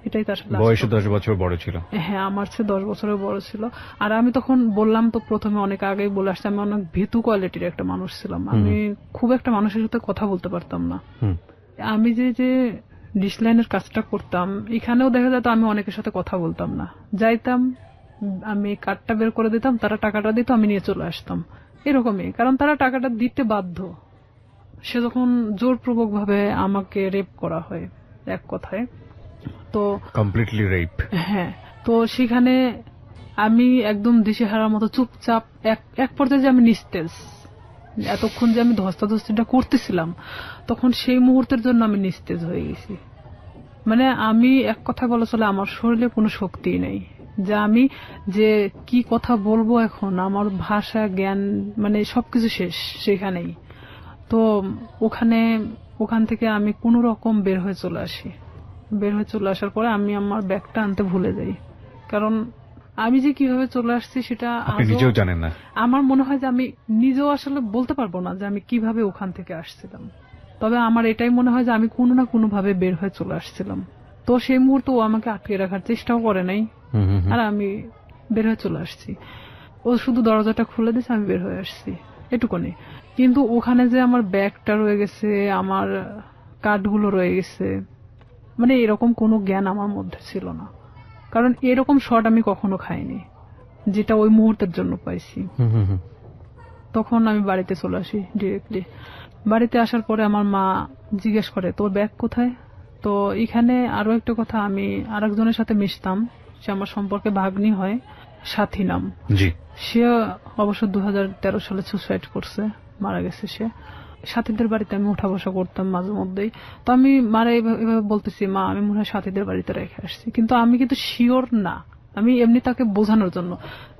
এটাই তার সাথে। বয়সে 10 বছর বড় ছিল? হ্যাঁ, আমার চেয়ে 10 বছরের বড় ছিল। আর আমি তখন বললাম তো প্রথমে অনেক আগেই বলে আসছি, আমি অনেক ভীতু কোয়ালিটির একটা মানুষ ছিলাম, আমি খুব একটা মানুষের সাথে কথা বলতে পারতাম না। আমি যে ডিসলাইনের কাজটা করতাম, এখানেও দেখা যেত আমি অনেকের সাথে কথা বলতাম না, যাইতাম আমি কার্ডটা বের করে দিতাম, তারা টাকাটা দিত, আমি নিয়ে চলে আসতাম, এরকমই। কারণ তারা টাকাটা দিতে বাধ্য। সে যখন জোরপূর্বক ভাবে আমাকে রেপ করা হয় এক কথায়, তো কমপ্লিটলি রেপ। হ্যাঁ, তো সেখানে আমি একদম দিশেহারার মতো চুপচাপ, এক পর্যায়ে যে আমি নিস্তেজ, এতক্ষণ যে আমি ধস্তাধস্তিটা করতেছিলাম তখন সেই মুহূর্তের জন্য আমি নিস্তেজ হয়ে গেছি। মানে আমি এক কথা বলা চলে আমার শরীরে কোনো শক্তি নেই, যে আমি যে কি কথা বলবো এখন, আমার ভাষা জ্ঞান মানে সবকিছু শেষ সেখানেই। তো ওখান থেকে আমি কোনো রকম বের হয়ে চলে আসি। বের হয়ে চলে আসার পরে আমি আমার ব্যাগটা আনতে ভুলে যাই, কারণ আমি যে কিভাবে চলে আসছি সেটা নিজেও জানেন না। আমার মনে হয় যে আমি নিজেও আসলে বলতে পারবো না যে আমি কিভাবে ওখান থেকে আসছিলাম, তবে আমার এটাই মনে হয় যে আমি কোনো না কোনো ভাবে বের হয়ে চলে আসছিলাম। তো সেই মুহূর্তে ও আমাকে আটকে রাখার চেষ্টাও করে নাই, আর আমি বের হয়ে চলে আসছি। ও শুধু দরজাটা খুলে দিয়েছে, আমি বের হয়ে আসছি, এটুকুনি। কিন্তু ওখানে যে আমার ব্যাগটা রয়ে গেছে, আমার কার্ডগুলো রয়ে গেছে, মানে এরকম কোনো জ্ঞান আমার মধ্যে ছিল না, কারণ এরকম শট আমি কখনো খাইনি যেটা ওই মুহূর্তের জন্য পাইছি। তখন আমি বাড়িতে চলে আসি ডিরেক্টলি। বাড়িতে আসার পরে আমার মা জিজ্ঞেস করে তোর ব্যাগ কোথায়। তো এখানে আরো একটা কথা, আমি আরেকজনের সাথে মিশতাম, সে আমার সম্পর্কে ভাগ্নি হয়, সাথী নাম। সে অবশ্য 2013 সালে সুসাইড করছে, মারা গেছে সে। সাথীদের বাড়িতে আমি উঠা বসা করতাম মাঝে মধ্যেই। তো আমি মারা এভাবে বলতেছি, মা আমি মনে হয় সাথীদের বাড়িতে রেখে আসছি, কিন্তু আমি কিন্তু শিওর না, আমি এমনি তাকে বোঝানোর জন্য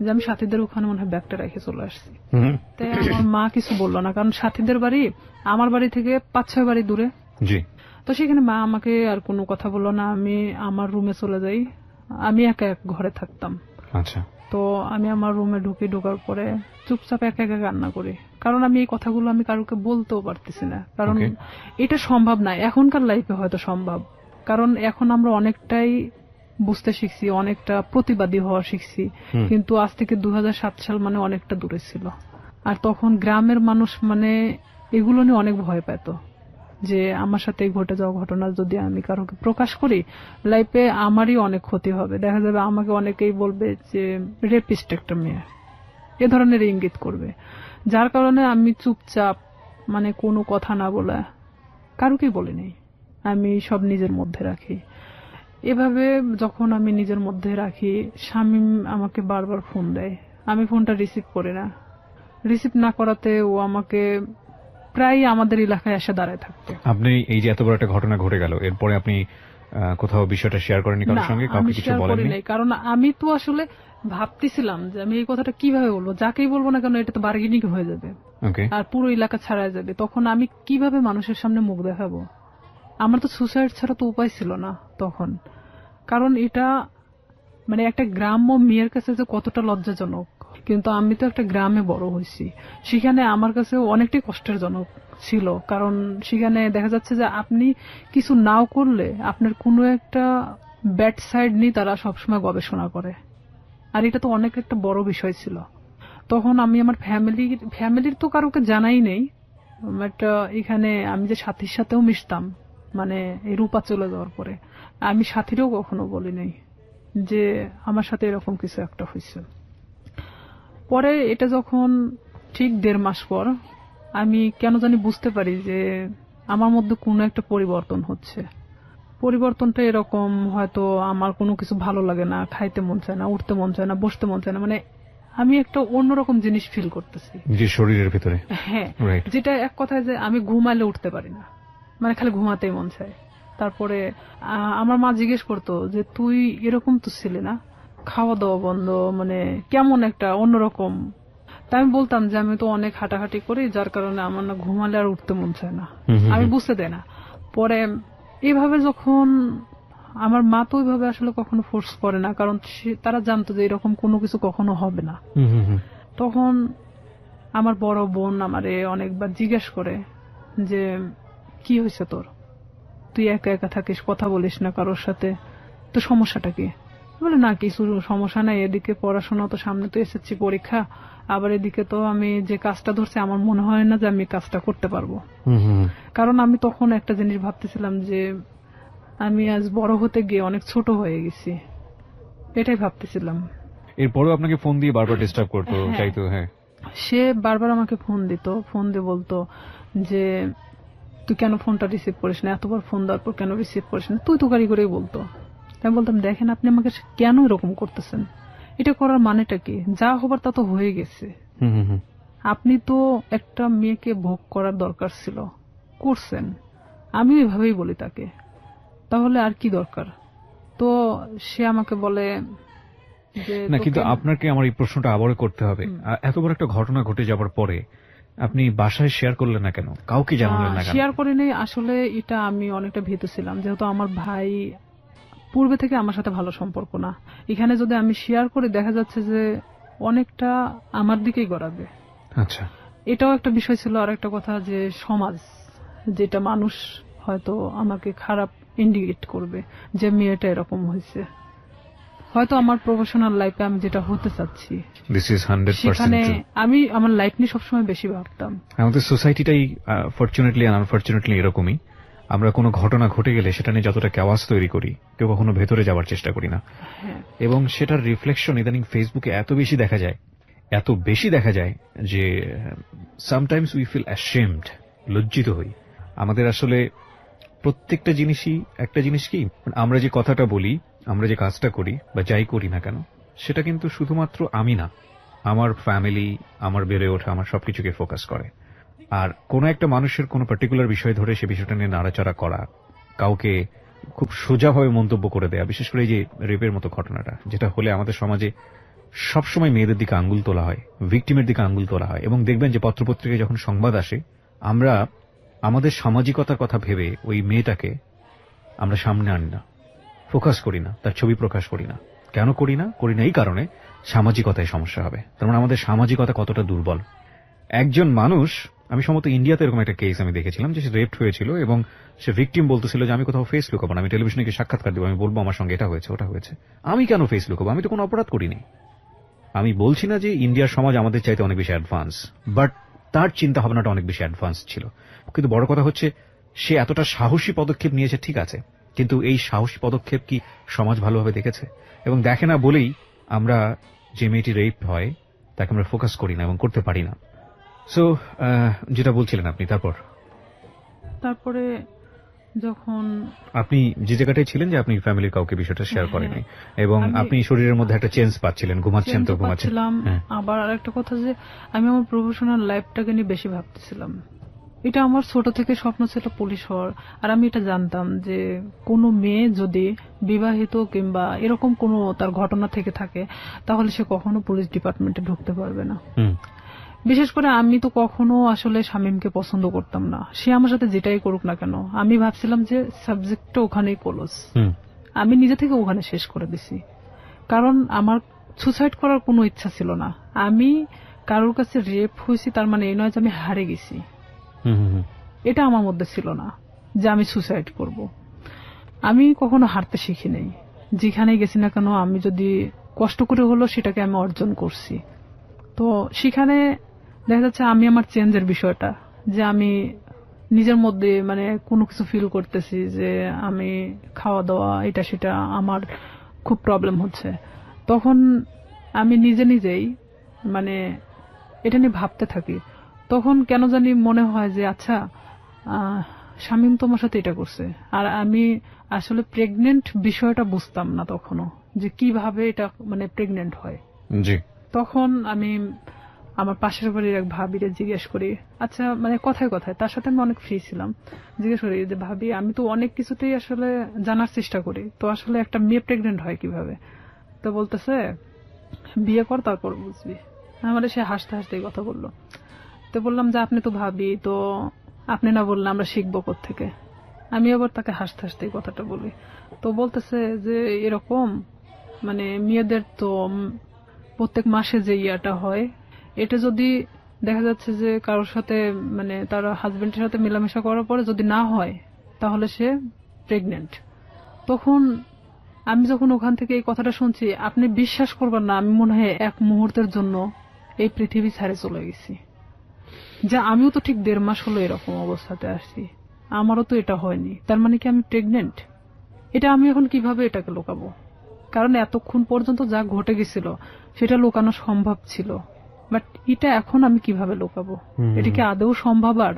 যে আমি সাথীদের ওখানে মনে হয় ব্যাগটা রেখে চলে আসছি। তাই আমার মা কিছু বললো না, কারণ সাথীদের বাড়ি আমার বাড়ি থেকে 5-6 বাড়ি দূরে। তো সেখানে মা আমাকে আর কোনো কথা বললো না, আমি আমার রুমে চলে যাই। আমি একা এক ঘরে থাকতাম। আচ্ছা। তো আমি আমার রুমে ঢোকার পরে চুপচাপ একা একা কান্না করি, কারণ আমি এই কথাগুলো আমি কারোকে বলতেও পারতেছি না, কারণ এটা সম্ভব না। এখনকার লাইফে হয়তো সম্ভব, কারণ এখন আমরা অনেকটাই বুঝতে শিখছি, অনেকটা প্রতিবাদী হওয়া শিখছি, কিন্তু আজ থেকে 2007 সাল মানে অনেকটা দূরে ছিল। আর তখন গ্রামের মানুষ মানে এগুলো নিয়ে অনেক ভয় পেত, যে আমার সাথে ঘটে যাওয়া ঘটনা যদি আমি কারোকে প্রকাশ করি, লাইফে আমারই অনেক ক্ষতি হবে। দেখা যাবে আমাকে অনেকেই বলবে যে রেপিস্ট একটা মেয়ে, এ ধরনের ইঙ্গিত করবে। যার কারণে আমি চুপচাপ মানে কোনো কথা না বলে কারোকেই বলিনি, আমি সব নিজের মধ্যে রাখি। এভাবে যখন আমি নিজের মধ্যে রাখি, শামীম আমাকে বারবার ফোন দেয়, আমি ফোনটা রিসিভ করি না। রিসিভ না করাতে ও আমাকে প্রায় আমাদের এলাকায় এসে দাঁড়ায় থাকতো। আপনি এই যে এত বড় একটা ঘটনা ঘটে গেল, এরপরে আপনি কোথাও বিষয়টা শেয়ার করেননি কারোর সঙ্গে? কাউকে কিছু বলেননি? কারণ আমি তো আসলে ভাবতেছিলাম যে আমি এই কথাটা কিভাবে বলবো, যাকেই বলবো না কেন এটা তো বার্গেনিং হয়ে যাবে, আর পুরো এলাকা ছাড়া যাবে। তখন আমি কিভাবে মানুষের সামনে মুখ দেখাবো? আমার তো সুসাইড ছাড়া তো উপায় ছিল না তখন, কারণ এটা মানে একটা গ্রাম্য মেয়ের কাছে যে কতটা লজ্জাজনক। কিন্তু আমি তো একটা গ্রামে বড় হয়েছি, সেখানে আমার কাছে অনেকটাই কষ্টের জনক ছিল, কারণ সেখানে দেখা যাচ্ছে যে আপনি কিছু নাও করলে আপনার কোনো একটা ব্যাড সাইড নিয়ে তারা সবসময় গবেষণা করে। আর এটা তো অনেক একটা বড় বিষয় ছিল। তখন আমি আমার ফ্যামিলির তো কারোকে জানাই নেই, বাট এখানে আমি যে সাথীর সাথেও মিশতাম, মানে এই রূপা চলে যাওয়ার পরে আমি সাথীরও কখনো বলি নাই যে আমার সাথে এরকম কিছু একটা হয়েছে। পরে এটা যখন ঠিক 1.5 মাস পর আমি কেন জানি বুঝতে পারি যে আমার মধ্যে কোনো একটা পরিবর্তন হচ্ছে। পরিবর্তনটা এরকম, হয়তো আমার কোনো কিছু ভালো লাগে না, খাইতে মন চায় না, উঠতে মন চায় না, বসতে মন চায় না, মানে আমি একটা অন্যরকম জিনিস ফিল করতেছি নিজের শরীরের ভিতরে। হ্যাঁ, যেটা এক কথায় যে আমি ঘুমাইলে উঠতে পারি না, মানে খালি ঘুমাতেই মন চায়। তারপরে আমার মা জিজ্ঞেস করতো যে তুই এরকম তো ছিলি না, খাওয়া দাওয়া বন্ধ, মানে কেমন একটা অন্যরকম। তাই আমি বলতাম যে আমি তো অনেক হাঁটাহাঁটি করি, যার কারণে আমার না ঘুমালে আর উঠতে মন চায় না, আমি বুঝতে দেয় না। পরে এইভাবে যখন আমার মা তো ওইভাবে আসলে কখনো ফোর্স করে না, কারণ তারা জানতো যে এরকম কোনো কিছু কখনো হবে না। তখন আমার বড় বোন আমারে অনেকবার জিজ্ঞেস করে যে কি হয়েছে তোর, তুই একা একা থাকিস, কথা বলিস না কারোর সাথে, তো সমস্যাটা কি? বলে না কিছু সমস্যা নাই, এদিকে পড়াশোনা তো সামনে, তো এসএসসি পরীক্ষা, আবার এদিকে তো আমি যে কাজটা ধরছি আমার মনে হয় না যে আমি কাজটা করতে পারবো। কারণ আমি তখন একটা জিনিস ভাবতেছিলাম যে আমি আজ বড় হতে গিয়ে অনেক ছোট হয়ে গেছি, এটাই ভাবতেছিলাম। এরপরও আপনাকে ফোন দিয়ে বারবার ডিস্টার্ব করতো, চাইতো? হ্যাঁ, সে বারবার আমাকে ফোন দিত, ফোন দিয়ে বলতো যে তুই কেন ফোনটা রিসিভ করিস না, এতবার ফোন দেওয়ার পর কেন রিসিভ করিস না, তুই তো গাড়ি করেই বলতো। আমি বলতাম দেখেন আপনি আমাকে কেন এরকম করতেছেন, এটা করার মানেটা কি, যা হবার তা তো হয়ে গেছে, আপনি তো একটা মেয়েকে ভোগ করার দরকার ছিল, করছেন। আমি এভাবেই বলি তাকে, তাহলে আর কি দরকার? তো সে আমাকে বলে যে না, কিন্তু আপনাকে আমার এই প্রশ্নটা আবারও করতে হবে। এত বড় একটা ঘটনা ঘটে যাবার পরে আপনি বাসায় শেয়ার করলেন না কেন, কাউকে জানালেন না কেন? শেয়ার করিনি আসলে, এটা আমি অনেকটা ভীত ছিলাম, যেহেতু আমার ভাই পূর্বে থেকে আমার সাথে ভালো সম্পর্ক না। এখানে যদি আমি শেয়ার করি দেখা যাচ্ছে যে অনেকটা আমার দিকেই গড়াবে। আচ্ছা, এটাও একটা বিষয় ছিল। আর একটা কথা যে সমাজ, যেটা মানুষ হয়তো আমাকে খারাপ ইন্ডিকেট করবে যে মেয়েটা এরকম হয়েছে, হয়তো আমার প্রফেশনাল লাইফে আমি যেটা হতে চাচ্ছি সেখানে আমি আমার লাইফ নিয়ে সবসময় বেশি ভাবতাম। আমাদের সোসাইটিটাই ফরচুনেটলি আর আনফরচুনেটলি এরকমই। আমরা কোনো ঘটনা ঘটে গেলে সেটা নিয়ে যতটা কেওয়াস তৈরি করি, কেউ কখনো ভেতরে যাওয়ার চেষ্টা করি না। এবং সেটার রিফ্লেকশন ইদানিং ফেসবুকে এত বেশি দেখা যায় যে সামটাইমস উই ফিল অ্যাশেমড, লজ্জিত হই। আমাদের আসলে প্রত্যেকটা জিনিসই একটা জিনিস কি, আমরা যে কথাটা বলি, আমরা যে কাজটা করি বা যাই করি না কেন, সেটা কিন্তু শুধুমাত্র আমি না, আমার ফ্যামিলি, আমার বেড়ে ওঠা, আমার সবকিছুকে ফোকাস করে। আর কোন একটা মানুষের কোন পার্টিকুলার বিষয় ধরে সে বিষয়টা নিয়ে নাড়াচাড়া করা, কাউকে খুব সোজাভাবে মন্তব্য করে দেয়া, বিশেষ করে এই যে রেপের মতো ঘটনাটা, যেটা হলে আমাদের সমাজে সবসময় মেয়েদের দিকে আঙ্গুল তোলা হয়, ভিকটিমের দিকে আঙ্গুল তোলা হয়। এবং দেখবেন যে পত্রপত্রিকায় যখন সংবাদ আসে, আমরা আমাদের সামাজিকতার কথা ভেবে ওই মেয়েটাকে আমরা সামনে আনি না, ফোকাস করি না, তার ছবি প্রকাশ করি না। কেন করি না এই কারণে সামাজিকতায় সমস্যা হবে। তার মানে আমাদের সামাজিকতা কতটা দুর্বল। একজন মানুষ, আমি সম্ভবত ইন্ডিয়াতে এরকম একটা কেস আমি দেখেছিলাম যে সে রেপড হয়েছিল এবং সে ভিকটিম বলতেছিল যে আমি কোথাও ফেস লুকাবো না, আমি টেলিভিশনে গিয়ে সাক্ষাৎকার দেবো, আমি বলবো আমার সঙ্গে এটা হয়েছে ওটা হয়েছে। আমি কেন ফেস লুকাবো, আমি তো কোনো অপরাধ করিনি। আমি বলছি না যে ইন্ডিয়ার সমাজ আমাদের চাইতে অনেক বেশি অ্যাডভান্স, বাট তার চিন্তা ভাবনাটা অনেক বেশি অ্যাডভান্স ছিল। কিন্তু বড় কথা হচ্ছে সে এতটা সাহসী পদক্ষেপ নিয়েছে, ঠিক আছে, কিন্তু এই সাহসী পদক্ষেপ কি সমাজ ভালোভাবে দেখেছে? এবং দেখে না বলেই আমরা যে মেয়েটি রেপ হয় তাকে আমরা ফোকাস করি না এবং করতে পারি না। সো যেটা বলছিলেন আপনি, তারপরে যখন আপনি যে জায়গাটায় ছিলেন যে আপনি ফ্যামিলির কাউকে বিষয়টা শেয়ার করেনি এবং আপনি শরীরের মধ্যে একটা চেঞ্জ পাচ্ছিলেন, ঘুমাচ্ছেন তো ঘুমাচ্ছিলাম। আবার আরেকটা কথা যে আমি আমার প্রফেশনাল লাইফটাকে নিয়ে বেশি ভাবতেছিলাম। এটা আমার ছোট থেকে স্বপ্ন ছিল পুলিশ হওয়ার। আর আমি এটা জানতাম যে কোনো মেয়ে যদি বিবাহিত কিংবা এরকম কোনো তার ঘটনা থেকে থাকে তাহলে সে কখনো পুলিশ ডিপার্টমেন্টে ঢুকতে পারবে না। বিশেষ করে আমি তো কখনো আসলে শামীমকে পছন্দ করতাম না, সে আমার সাথে যেটাই করুক না কেন। আমি ভাবছিলাম যে সাবজেক্টটা ওখানেই ক্লোজ, আমি নিজে থেকে ওখানে শেষ করে দিছি। কারণ আমার সুসাইড করার কোনো ইচ্ছা ছিল না। আমি কারোর কাছে রেপ হয়েছি তার মানে এই নয় যে আমি হারে গেছি, এটা আমার মধ্যে ছিল না যে আমি সুসাইড করব। আমি কখনো হারতে শিখি নাই, যেখানে গেছি না কেন আমি যদি কষ্ট করে হলো সেটাকে আমি অর্জন করছি। তো সেখানে দেখা যাচ্ছে আমি আমার চেঞ্জের বিষয়টা, যে আমি নিজের মধ্যে মানে কোনো কিছু ফিল করতেছি যে আমি খাওয়া দাওয়া এটা সেটা আমার খুব প্রবলেম হচ্ছে, তখন আমি নিজেই মানে এটা নিয়ে ভাবতে থাকি। তখন কেন জানি মনে হয় যে আচ্ছা শামীম তোমার সাথে এটা করছে, আর আমি আসলে প্রেগনেন্ট বিষয়টা বুঝতাম না তখনও, যে কিভাবে এটা মানে প্রেগনেন্ট হয়। জি। তখন আমি আমার পাশের বাড়ির এক ভাবিরে জিজ্ঞেস করি, আচ্ছা মানে কথায় কথায়, তার সাথে আমি অনেক ফ্রি ছিলাম, জিজ্ঞেস করি যে ভাবি আমি তো অনেক কিছুতেই আসলে জানার চেষ্টা করি, তো আসলে একটা মেয়ে প্রেগনেন্ট হয় কিভাবে? তো বলতেছে বিয়ে কর তারপর বুঝবি। আমাদের সে হাসতে হাসতে কথা বললো। তো বললাম যে আপনি তো ভাবি, তো আপনি না বললে আমরা শিখবো কোত্থেকে? আমি আবার তাকে হাসতে হাসতে কথাটা বলি। তো বলতেছে যে এরকম মানে মেয়েদের তো প্রত্যেক মাসে যে ইয়াটা হয়, এটা যদি দেখা যাচ্ছে যে কারোর সাথে মানে তার হাজবেন্ডের সাথে মেলামেশা করার পরে যদি না হয় তাহলে সে প্রেগনেন্ট। তখন আমি যখন ওখান থেকে এই কথাটা শুনছি, আপনি বিশ্বাস করবেন না, আমি মনে হয় এক মুহূর্তের জন্য এই পৃথিবী ছেড়ে চলে গেছি। যে আমিও তো ঠিক 1.5 মাস হলো এরকম অবস্থাতে আসছি, আমারও তো এটা হয়নি, তার মানে কি আমি প্রেগনেন্ট? এটা আমি এখন কিভাবে এটাকে লুকাবো? কারণ এতক্ষণ পর্যন্ত যা ঘটে গেছিল সেটা লুকানো সম্ভব ছিল, বাট এটা এখন আমি কিভাবে লুকাবো? এটা কি আদৌ সম্ভব? আর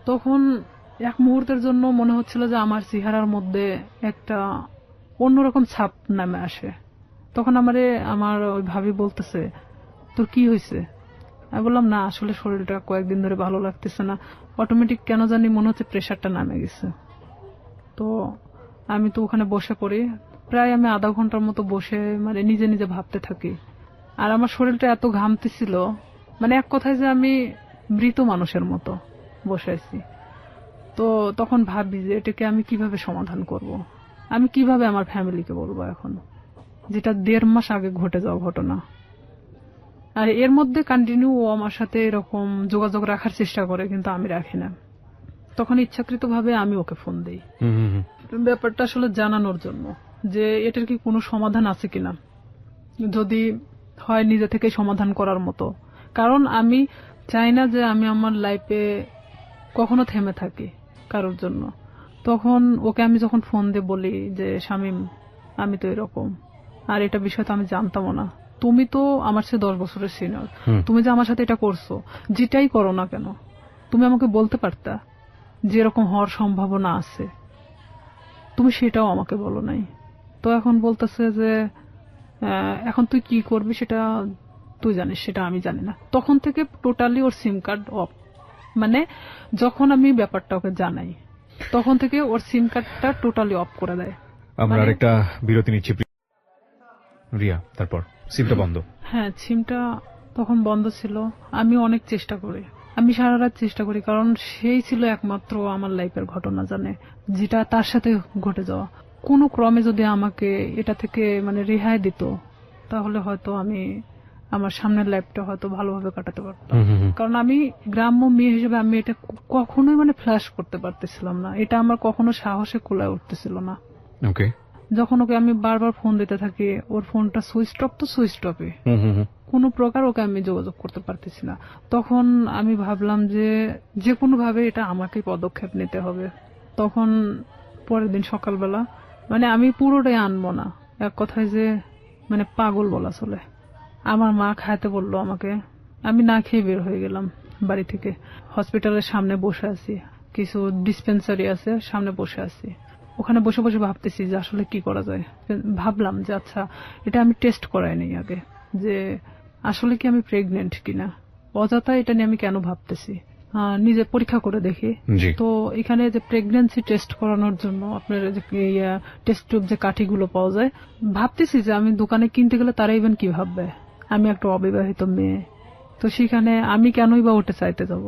তখন এক মুহূর্তের জন্য মনে হচ্ছিল যে আমার চেহারার মধ্যে একটা অন্যরকম ছাপ নামে আসে। তখন আমার ওই ভাবি বলতেছে তোর কি হয়েছে? আমি বললাম না আসলে শরীরটা কয়েকদিন ধরে ভালো লাগতেছে না, অটোমেটিক কেন জানি মনে হচ্ছে প্রেশারটা নামে গেছে। তো আমি তো ওখানে বসে পড়ি, প্রায় আমি আধা ঘন্টার মতো বসে মানে নিজে নিজে ভাবতে থাকি। আর আমার শরীরটা এত ঘামতেছিল, মানে এক কথায় যে আমি মৃত মানুষের মতো বসে আছি। তো তখন ভাবি যে এটাকে আমি কিভাবে সমাধান করব, আমি কিভাবে আমার ফ্যামিলিকে বলবো এখন, যেটা 1.5 মাস আগে ঘটে যাওয়া ঘটনা। আর এর মধ্যে কন্টিনিউ ও আমার সাথে এরকম যোগাযোগ রাখার চেষ্টা করে, কিন্তু আমি রাখি না। তখন ইচ্ছাকৃতভাবে আমি ওকে ফোন দেই ব্যাপারটা আসলে জানানোর জন্য যে এটার কি কোনো সমাধান আছে কিনা, যদি হয় নিজে থেকে সমাধান করার মতো। কারণ আমি চাই না যে আমি আমার লাইফে কখনো থেমে থাকি কারোর জন্য। তখন ওকে আমি যখন ফোন দিয়ে বলি যে শামীম আমি তো এরকম, আর এটা বিষয় তো আমি জানতামও না, তুমি তো আমার চেয়ে 10 বছরের সিনিয়র, তুমি যে আমার সাথে এটা করছো, যেটাই করো না কেন তুমি আমাকে বলতে পারতা যে এরকম হওয়ার সম্ভাবনা আছে, তুমি সেটাও আমাকে বলো নাই। তো এখন বলতেছে যে এখন তুই কি করবি সেটা তুই জানিস, সেটা আমি জানি না। তখন থেকে totally or SIM card of, মানে যখন আমি ব্যাপারটা ওকে জানাই তখন থেকে ওর সিম কার্ডটা টোটালি অফ করে দেয়। আমরা আরেকটা বিরতি নিচ্ছি রিয়া, তারপর সিমটা বন্ধ। হ্যাঁ, সিমটা তখন বন্ধ ছিল। আমি অনেক চেষ্টা করি, আমি সারা রাত চেষ্টা করি, কারণ সেই ছিল একমাত্র আমার লাইফের ঘটনা জানে, যেটা তার সাথে ঘটে যাওয়া। কোনো ক্রমে যদি আমাকে এটা থেকে মানে রেহাই দিত তাহলে হয়তো আমি আমার সামনের লাইফটা হয়তো ভালোভাবে কাটাতে পারতাম। কারণ আমি গ্রাম্য মেয়ে হিসেবে আমি এটা কখনোই মানে ফ্ল্যাশ করতে পারতেছিলাম না, এটা আমার কখনো সাহসে কুলায় উঠতেছিল না। ওকে। যখন ওকে আমি বারবার ফোন দিতে থাকি, ওর ফোনটা সুইচ অফ তো সুইচ অফে, কোনো প্রকার ওকে আমি যোগাযোগ করতে পারতেছি না। তখন আমি ভাবলাম যে কোনো ভাবে এটা আমাকেই পদক্ষেপ নিতে হবে। তখন পরের দিন সকালবেলা মানে আমি পুরোটাই আনবো না, এক কথায় যে মানে পাগল বলা চলে, আমার মা খাইতে বললো আমাকে, আমি না খেয়ে বের হয়ে গেলাম বাড়ি থেকে। হসপিটালের সামনে বসে আছি, কিছু ডিসপেন্সারি আছে সামনে বসে আছি, ওখানে বসে বসে ভাবতেছি যে আসলে কি করা যায়। ভাবলাম যে আচ্ছা এটা আমি টেস্ট করাই নেই আগে, যে আসলে কি আমি প্রেগনেন্ট কিনা, অযথা এটা নিয়ে আমি কেন ভাবতেছি, নিজে পরীক্ষা করে দেখি। তো এখানে যে প্রেগন্যান্সি টেস্ট করানোর জন্য আপনার যে টেস্ট টিউব যে কাঠিগুলো পাওয়া যায়, ভাবতেছি যে আমি দোকানে কিনতে গেলে তারা ইভেন কি ভাববে আমি একটা অবিবাহিত মেয়ে, তো সেখানে আমি কেনই বা ওটা চাইতে যাব।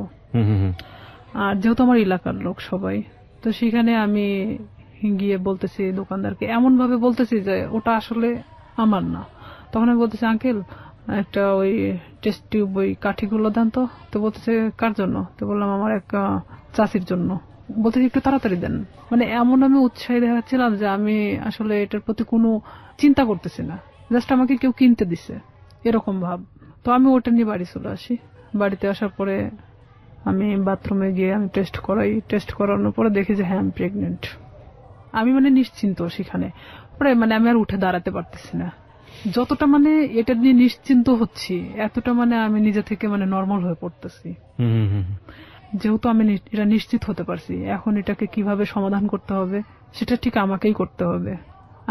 আর যেহেতু আমার এলাকার লোক সবাই, তো সেখানে আমি গিয়ে বলতেছি দোকানদারকে, এমন ভাবে বলতেছি যে ওটা আসলে আমার না। তখন আমি বলতেছি আঙ্কেল একটা ওই টেস্ট টিউব ওই কাঠিগুলো দেন তো। তো বলতেছে কার জন্য? তো বললাম আমার এক চাচির জন্য। বলতেছি একটু তাড়াতাড়ি দেন। মানে এমন আমি উৎসাহী দেখাচ্ছিলাম যে আমি আসলে এটার প্রতি কোনো চিন্তা করতেছি না, জাস্ট আমাকে কেউ কিনতে দিছে এরকম ভাব। তো আমি ওটা নিয়ে বাড়ি চলে আসি। বাড়িতে আসার পরে আমি বাথরুমে গিয়ে আমি টেস্ট করাই। টেস্ট করানোর পরে দেখি যে হ্যাঁ আমি প্রেগনেন্ট। আমি নিশ্চিন্ত সেখানে, পরে আমি আর উঠে দাঁড়াতে পারতেছি না। যতটা এটা নিয়ে নিশ্চিন্ত হচ্ছি, এতটা আমি নিজে থেকে নর্মাল হয়ে পড়তেছি। যেহেতু আমি এটা নিশ্চিত হতে পারছি, এখন এটাকে কিভাবে সমাধান করতে হবে সেটা ঠিক আমাকেই করতে হবে।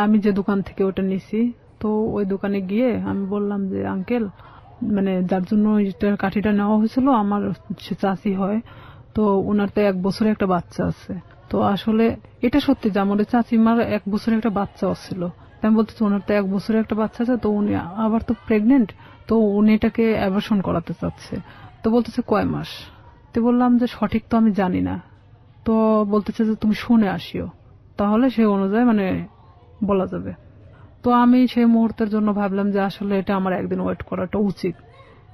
আমি যে দোকান থেকে ওটা নিছি, তো ওই দোকানে গিয়ে আমি বললাম যে আঙ্কেল, যার জন্য কাঠিটা নেওয়া হয়েছিল আমার সে চাচি হয়, তো ওনার তো 1 বছরের একটা বাচ্চা আছে। তো আসলে এটা সত্যি যে আমাদের চাচিমার 1 বছরের একটা বাচ্চা ছিল। আমি বলতেছি ওনার তো 1 বছরের একটা বাচ্চা আছে, তো উনি আবার তো প্রেগনেন্ট, তো উনি এটাকে অ্যাবর্শন করাতে চাচ্ছে। তো বলতেছে কয় মাস? তো বললাম যে সঠিক তো আমি জানি না। তো বলতেছে যে তুমি শুনে আসিও, তাহলে সে অনুযায়ী বলা যাবে। তো আমি সেই মুহূর্তের জন্য ভাবলাম যে আসলে এটা আমার একদিন ওয়েট করাটা উচিত,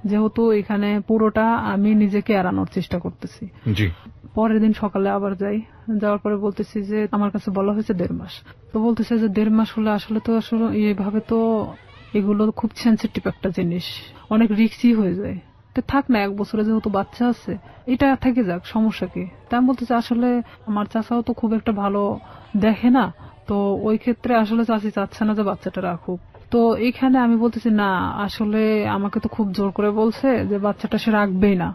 যেহেতু এখানে পুরোটা আমি নিজেকে এড়ানোর চেষ্টা করতেছি। পরের দিন সকালে আবার যাই, যাওয়ার পরে বলতেছি যে আমার কাছে বলা হয়েছে 1.5 মাস। তো বলতেছে যে 1.5 মাস হলে আসলে এইভাবে তো এগুলো খুব সেন্সিটিভ একটা জিনিস, অনেক রিস্কি হয়ে যায়। তো থাক না, 1 বছরে যেহেতু বাচ্চা আছে এটা থেকে যাক, সমস্যা কি? তাই আমি বলতেছি আসলে আমার চাচাও তো খুব একটা ভালো দেখে না, তো ওই ক্ষেত্রে আসলে চাচি চাচ্ছে না যে বাচ্চাটা রাখুক। তো এইখানে আমি বলতেছি না, আসলে আমাকে তো খুব জোর করে বলছে যে বাচ্চাটা সে রাখবেই না।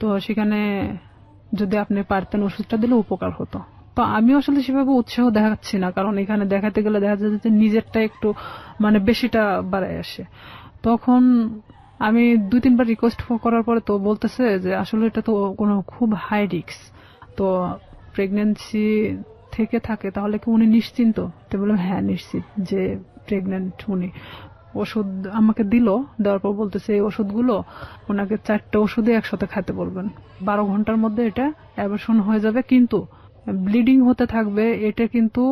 তো সেখানে যদি আপনি পারতেন ওষুধটা দিলে উপকার হতো। তো আমি আসলে সেভাবে উৎসাহ দেখাচ্ছি না, কারণ এখানে দেখাতে গেলে দেখা যায় যে নিজেরটা একটু বেশিটা বাড়ায় আসে। তখন আমি 2-3 বার রিকোয়েস্ট করার পরে তো বলতেছে যে আসলে এটা তো কোনো খুব হাই রিস্ক, তো প্রেগন্যান্সি থেকে থাকে তাহলে কি উনি নিশ্চিন্ত? তো বললাম হ্যাঁ নিশ্চিত যে প্রেগন্যান্ট উনি। ওষুধ আমাকে দিল, দেওয়ার পর বলতেছে এই ওষুধগুলো ওনাকে 4টা ওষুধে একসাথে খেতে বলবেন, 12 ঘন্টার মধ্যে এটা অ্যাবর্শন হয়ে যাবে, কিন্তু ব্লিডিং হতে থাকবে। এটা কিন্তু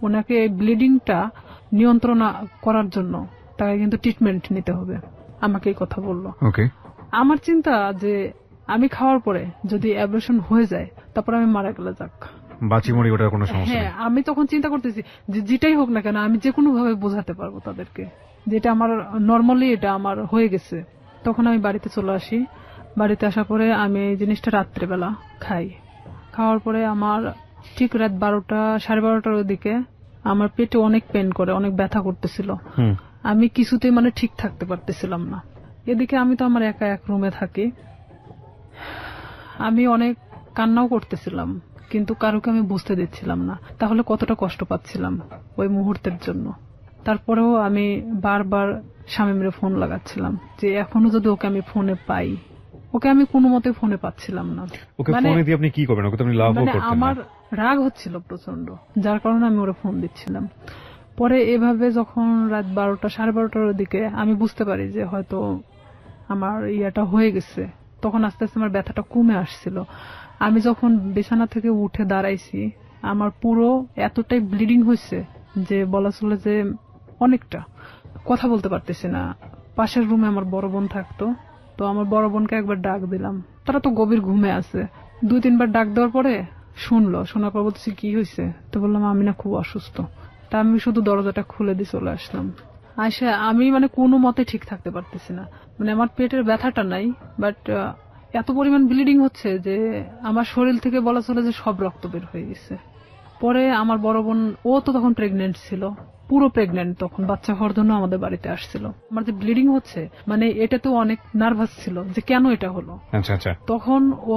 ওনাকে এই ব্লিডিংটা নিয়ন্ত্রণ করার জন্য তাকে কিন্তু ট্রিটমেন্ট নিতে হবে, আমাকে এই কথা বললো। আমার চিন্তা যে আমি খাওয়ার পরে যদি অ্যাবর্শন হয়ে যায় তারপর আমি মারা গেলে যাক, বাঁচি মরি, ওটার কোনো সমস্যা নেই। হ্যাঁ, আমি তখন চিন্তা করতেছি যে যেটাই হোক না কেন আমি যে কোনো ভাবে বোঝাতে পারবো তাদেরকে যেটা আমার নর্মালি এটা আমার হয়ে গেছে। তখন আমি বাড়িতে চলে আসি। বাড়িতে আসার পরে আমি এই জিনিসটা রাত্রেবেলা খাই। খাওয়ার পরে আমার ঠিক রাত 12টা 12:30টার দিকে আমার পেটে অনেক পেন করে, অনেক ব্যথা করতেছিল। আমি কিছুতেই ঠিক থাকতে পারতেছিলাম না। এদিকে আমি তো আমার একা এক রুমে থাকি, আমি অনেক কান্নাও করতেছিলাম, কিন্তু কারোকে আমি বুঝতে দিচ্ছিলাম না তাহলে কতটা কষ্ট পাচ্ছিলাম ওই মুহূর্তের জন্য। তারপরেও আমি বারবার শামীমের ফোন লাগাচ্ছিলাম যে এখনো যদি ওকে আমি ফোনে পাই। ওকে আমি কোনো মতে ফোনে পাচ্ছিলাম না। ওকে ফোনে দিয়ে আপনি কি করবেন? ওকে তো আপনি লাভও করতেন না। আমার রাগ হচ্ছিল প্রচন্ড, যার কারণে আমি ওরে ফোন দিচ্ছিলাম। পরে এভাবে যখন রাত 12টা 12:30টার দিকে আমি বুঝতে পারি যে হয়তো আমার ইয়াটা হয়ে গেছে, তখন আস্তে আস্তে আমার ব্যথাটা কমে আসছিল। আমি যখন বিছানা থেকে উঠে দাঁড়াইছি আমার পুরো এতটাই ব্লিডিং হয়েছে যে বলা চলে যে অনেকটা, কথা বলতে পারতেছি না। পাশের রুমে আমার বড় বোন থাকতো, তো আমার বড় বোনকে একবার ডাক দিলাম, তারা তো গভীর ঘুমে আছে। 2-3 বার ডাক দেওয়ার পরে শুনলো, শোনার পর বলতেছি কি হয়েছে? তো বললাম আমি না খুব অসুস্থ। তা আমি শুধু দরজাটা খুলে দিয়ে চলে আসলাম। আয়সা আমি কোনো মতে ঠিক থাকতে পারতেছি না, আমার পেটের ব্যথাটা নাই, বাট এত পরিমাণ ব্লিডিং হচ্ছে যে আমার শরীর থেকে বলা চলে যে সব রক্ত বের হয়ে গেছে। পরে আমার বড় বোন, ও তো তখন প্রেগনেন্ট ছিল, পুরো প্রেগনেন্ট, তখন বাচ্চা হওয়ার জন্য আমাদের বাড়িতে আসছিল। আমার যে ব্লিডিং হচ্ছে এটা তো অনেক নার্ভাস ছিল যে কেন এটা হলো। তখন ও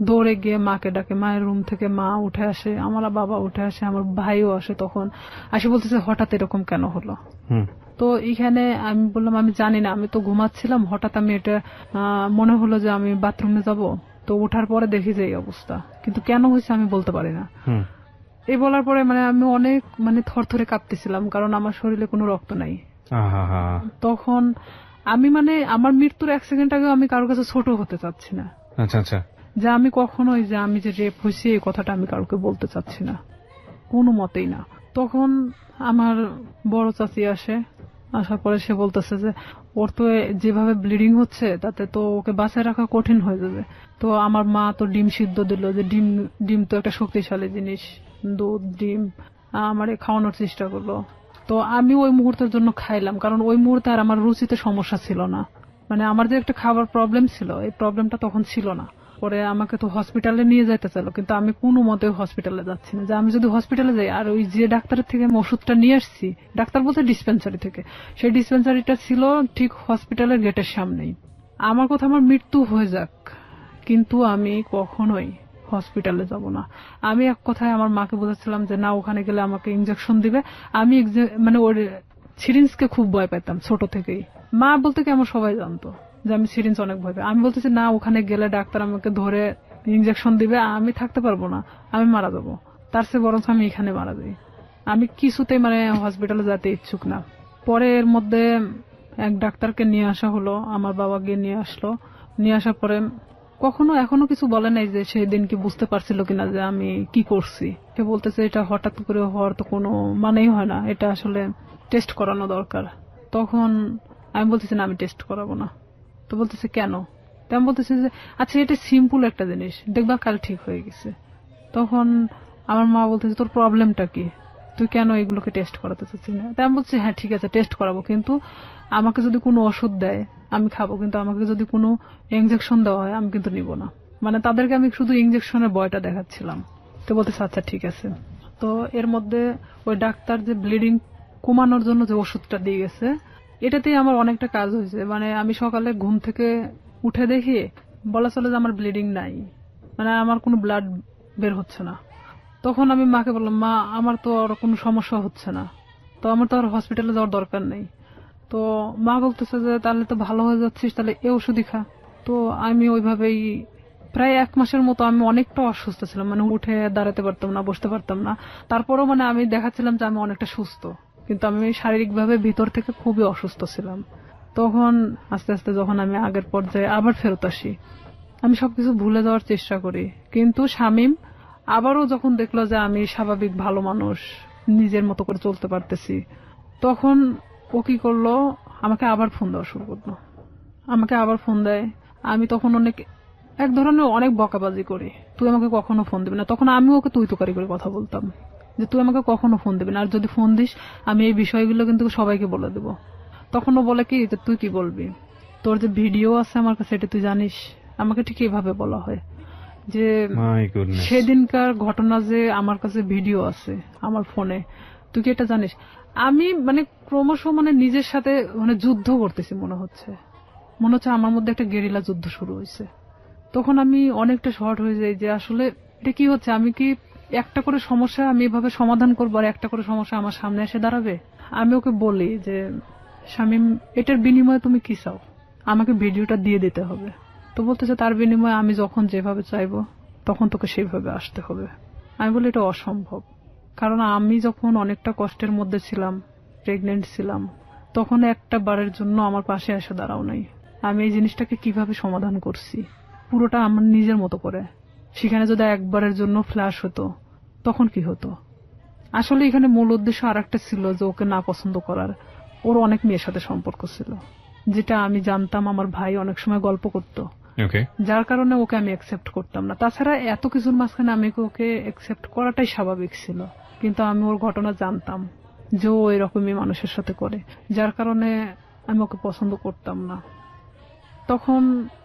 দৌড়ে গিয়ে মাকে ডাকে, মায়ের রুম থেকে মা উঠে আসে, আমার বাবা উঠে আসে, আমার ভাইও আসে। তখন আসে বলতেছে হঠাৎ এরকম কেন হলো। তো এখানে আমি বললাম আমি জানি না, আমি তো ঘুমাচ্ছিলাম, হঠাৎ আমি এটা মনে হলো যে আমি বাথরুমে যাব, তো ওঠার পরে দেখি যে এই অবস্থা, কিন্তু কেন হয়েছে আমি বলতে পারি না। এই বলার পরে আমি অনেক থরথরে কাঁপতেছিলাম, কারণ আমার শরীরে কোনো রক্ত নাই। তখন আমি আমার মৃত্যুর 1 সেকেন্ড আগে আমি কারোর কাছে ছোট হতে চাচ্ছি না। যে আমি কখনোই যে আমি যে রেপ হয়েছি এই কথাটা আমি কাউকে বলতে চাচ্ছি না, কোনো মতেই না। তখন আমার বড় চাচি আসে, আসার পরে সে বলতেছে যে ওর তো যেভাবে ব্লিডিং হচ্ছে তাতে তো ওকে বাঁচায় রাখা কঠিন হয়ে যাবে। তো আমার মা তো ডিম সিদ্ধ দিল, যে ডিম তো একটা শক্তিশালী জিনিস, দুধ ডিম আমারে খাওয়ানোর চেষ্টা করলো। তো আমি ওই মুহূর্তের জন্য খাইলাম, কারণ ওই মুহূর্তে আর আমার রুচিতে সমস্যা ছিল না। মানে আমার যে একটা খাবার প্রবলেম ছিল, এই প্রবলেমটা তখন ছিল না। পরে আমাকে তো হসপিটালে নিয়ে যেতে চাইলো, কিন্তু আমি কোনো মতে হসপিটালে যাচ্ছি না। যে আমি যদি হসপিটালে যাই, আর ওই যে ডাক্তারের থেকে আমি ওষুধটা নিয়ে আসছি, ডাক্তার বলতে ডিসপেন্সারি থেকে, সেই ডিসপেন্সারিটা ছিল ঠিক হসপিটালের গেটের সামনেই। আমার কথা আমার মৃত্যু হয়ে যাক, কিন্তু আমি কখনোই হসপিটালে যাব না। আমি এক কথায় আমার মাকে বোঝাচ্ছিলাম যে না, ওখানে গেলে আমাকে ইনজেকশন দিবে। আমি মানে ওর সিরিঞ্জকে খুব ভয় পেতাম ছোট থেকেই। মা বলতে কি আমার সবাই জানতো যে আমি সিরিঞ্জ অনেক ভয় পাই। আমি বলতেছি না, ওখানে গেলে ডাক্তার আমাকে ধরে ইনজেকশন দিবে, আমি থাকতে পারবো না, আমি মারা যাবো। তার চেয়ে বরঞ্চ আমি এখানে মারা যাই। আমি কিছুতেই মানে হসপিটালে যেতে ইচ্ছুক না। পরে এর মধ্যে এক ডাক্তারকে নিয়ে আসা হলো, আমার বাবা গিয়ে নিয়ে আসলো। নিয়ে আসার পরে এখনো কিছু বলে নাই যে সেই দিন কি বুঝতে পারছিল কিনা যে আমি কি করছি। সে বলতেছে এটা হঠাৎ করে হওয়ার তো কোনো মানেই হয় না, এটা আসলে টেস্ট করানো দরকার। তখন আমি বলতেছি না, আমি টেস্ট করাবো না। তো বলতেছে কেন? তেমন বলতেছে যে আচ্ছা, এটা সিম্পল একটা জিনিস, দেখবা কাল ঠিক হয়ে গেছে। তখন আমার মা বলতেছে তোর প্রবলেমটা কি, তুই কেন এগুলোকে টেস্ট করাতে চাচ্ছিস না? তাই আমি বলছি হ্যাঁ ঠিক আছে, টেস্ট করাবো, কিন্তু আমাকে যদি কোনো ওষুধ দেয় আমি খাবো, কিন্তু আমাকে যদি কোনো ইনজেকশন দেওয়া হয় আমি কিন্তু নিব না। মানে তাদেরকে আমি শুধু ইনজেকশনের ভয়টা দেখাচ্ছিলাম। তো বলতেছে আচ্ছা ঠিক আছে। তো এর মধ্যে ওই ডাক্তার যে ব্লিডিং কমানোর জন্য যে ওষুধটা দিয়ে গেছে, এটাতেই আমার অনেকটা কাজ হয়েছে। মানে আমি সকালে ঘুম থেকে উঠে দেখি বলা চলে যে আমার ব্লিডিং নাই, মানে আমার কোনো ব্লাড বের হচ্ছে না। তখন আমি মাকে বললাম, মা আমার তো আর কোনো সমস্যা হচ্ছে না, তো আমার তো আর হসপিটালে যাওয়ার দরকার নেই। তো মা বলতেছে যে তাহলে তো ভালো হয়ে যাচ্ছিস, তাহলে এ ওষুধই খা। তো আমি ওইভাবেই প্রায় 1 মাসের মতো আমি অনেকটা অসুস্থ ছিলাম, মানে উঠে দাঁড়াতে পারতাম না, বসতে পারতাম না। তারপরেও মানে আমি দেখাচ্ছিলাম যে আমি অনেকটা সুস্থ, কিন্তু আমি শারীরিকভাবে ভিতর থেকে খুবই অসুস্থ ছিলাম। তখন আস্তে আস্তে যখন আমি আগের পর্যায়ে আবার ফেরত আসি, আমি সবকিছু ভুলে যাওয়ার চেষ্টা করি। কিন্তু শামীম আবারও যখন দেখলো যে আমি স্বাভাবিক ভালো মানুষ, নিজের মতো করে চলতে পারতেছি, তখন ও কি করলো, আমাকে আবার ফোন দেওয়া শুরু করলো। আমাকে আবার ফোন দেয়। আমি তখন এক ধরনের অনেক বকাবাজি করি, তুই আমাকে কখনো ফোন দিবি না। তখন আমি ওকে তুই তুকারি করে কথা বলতাম যে তুই আমাকে কখনো ফোন দিবি না, আর যদি ফোন দিস আমি এই বিষয়গুলো কিন্তু সবাইকে বলে দেব। তখন ও বলে কি যে তুই কি বলবি, তোর যে ভিডিও আছে আমার কাছে এটা তুই জানিস। আমাকে ঠিক এইভাবে বলা হয় যে সেদিনকার ঘটনা যে আমার কাছে ভিডিও আছে আমার ফোনে, তুই কি এটা জানিস? আমি মানে ক্রমশ মানে নিজের সাথে মানে যুদ্ধ করতেছি মনে হচ্ছে আমার মধ্যে একটা গেরিলা যুদ্ধ শুরু হয়েছে। তখন আমি অনেকটা শর্ট হয়ে যাই যে আসলে এটা কি হচ্ছে, আমি কি একটা করে সমস্যা আমি এভাবে সমাধান করবো আর একটা করে সমস্যা আমার সামনে এসে দাঁড়াবে? আমি ওকে বলি যে শামীম, এটার বিনিময়ে তুমি কি চাও? আমাকে ভিডিওটা দিয়ে দিতে হবে। তো বলতেছে তার বিনিময়ে আমি যখন যেভাবে চাইবো তখন তোকে সেইভাবে আসতে হবে। আমি বলি এটা অসম্ভব, কারণ আমি যখন অনেকটা কষ্টের মধ্যে ছিলাম, প্রেগনেন্ট ছিলাম, তখন একটা বারের জন্য আমার পাশে এসে দাঁড়াও নাই। আমি এই জিনিসটাকে কিভাবে সমাধান করছি পুরোটা আমার নিজের মতো করে। সেখানে যদি একবারের জন্য ফ্ল্যাশ হতো তখন কি হতো? আসলে এখানে মূল উদ্দেশ্য আর একটা ছিল যে ওকে না পছন্দ করার। ওর অনেক মেয়ের সাথে সম্পর্ক ছিল, যেটা আমি জানতাম, আমার ভাই অনেক সময় গল্প করতো, যার কারণে ওকে আমি অ্যাকসেপ্ট করতাম না। তাছাড়া এত কিছুর মাঝখানে আমি ওকে অ্যাকসেপ্ট করাটাই স্বাভাবিক ছিল, কিন্তু আমি ওর ঘটনা জানতাম যে ও এরকমই মানুষের সাথে করে, যার কারণে আমি ওকে পছন্দ করতাম না। তখন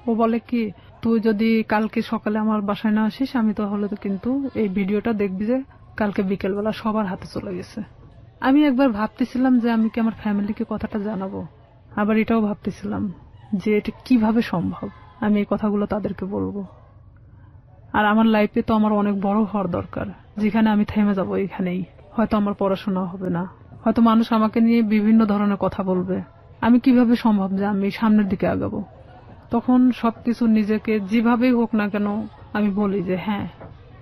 ও বলে কি, তুই যদি কালকে সকালে আমার বাসায় না আসিস আমি তাহলে তো কিন্তু এই ভিডিওটা দেখবি যে কালকে বিকেলবেলা সবার হাতে চলে গেছে। আমি একবার ভাবতেছিলাম যে আমি কি আমার ফ্যামিলিকে কথাটা জানাবো, আবার এটাও ভাবতেছিলাম যে এটা কিভাবে সম্ভব আমি এই কথাগুলো তাদেরকে বলবো। আর আমার লাইফে তো আমার অনেক বড় হওয়ার দরকার, যেখানে আমি থেমে যাবো এখানেই। হয়তো আমার পড়াশোনা হবে না, হয়তো মানুষ আমাকে নিয়ে বিভিন্ন ধরনের কথা বলবে। আমি কিভাবে সম্ভব যে আমি সামনের দিকে আগাবো? তখন সবকিছু নিজেকে যেভাবেই হোক না কেন আমি বলি যে হ্যাঁ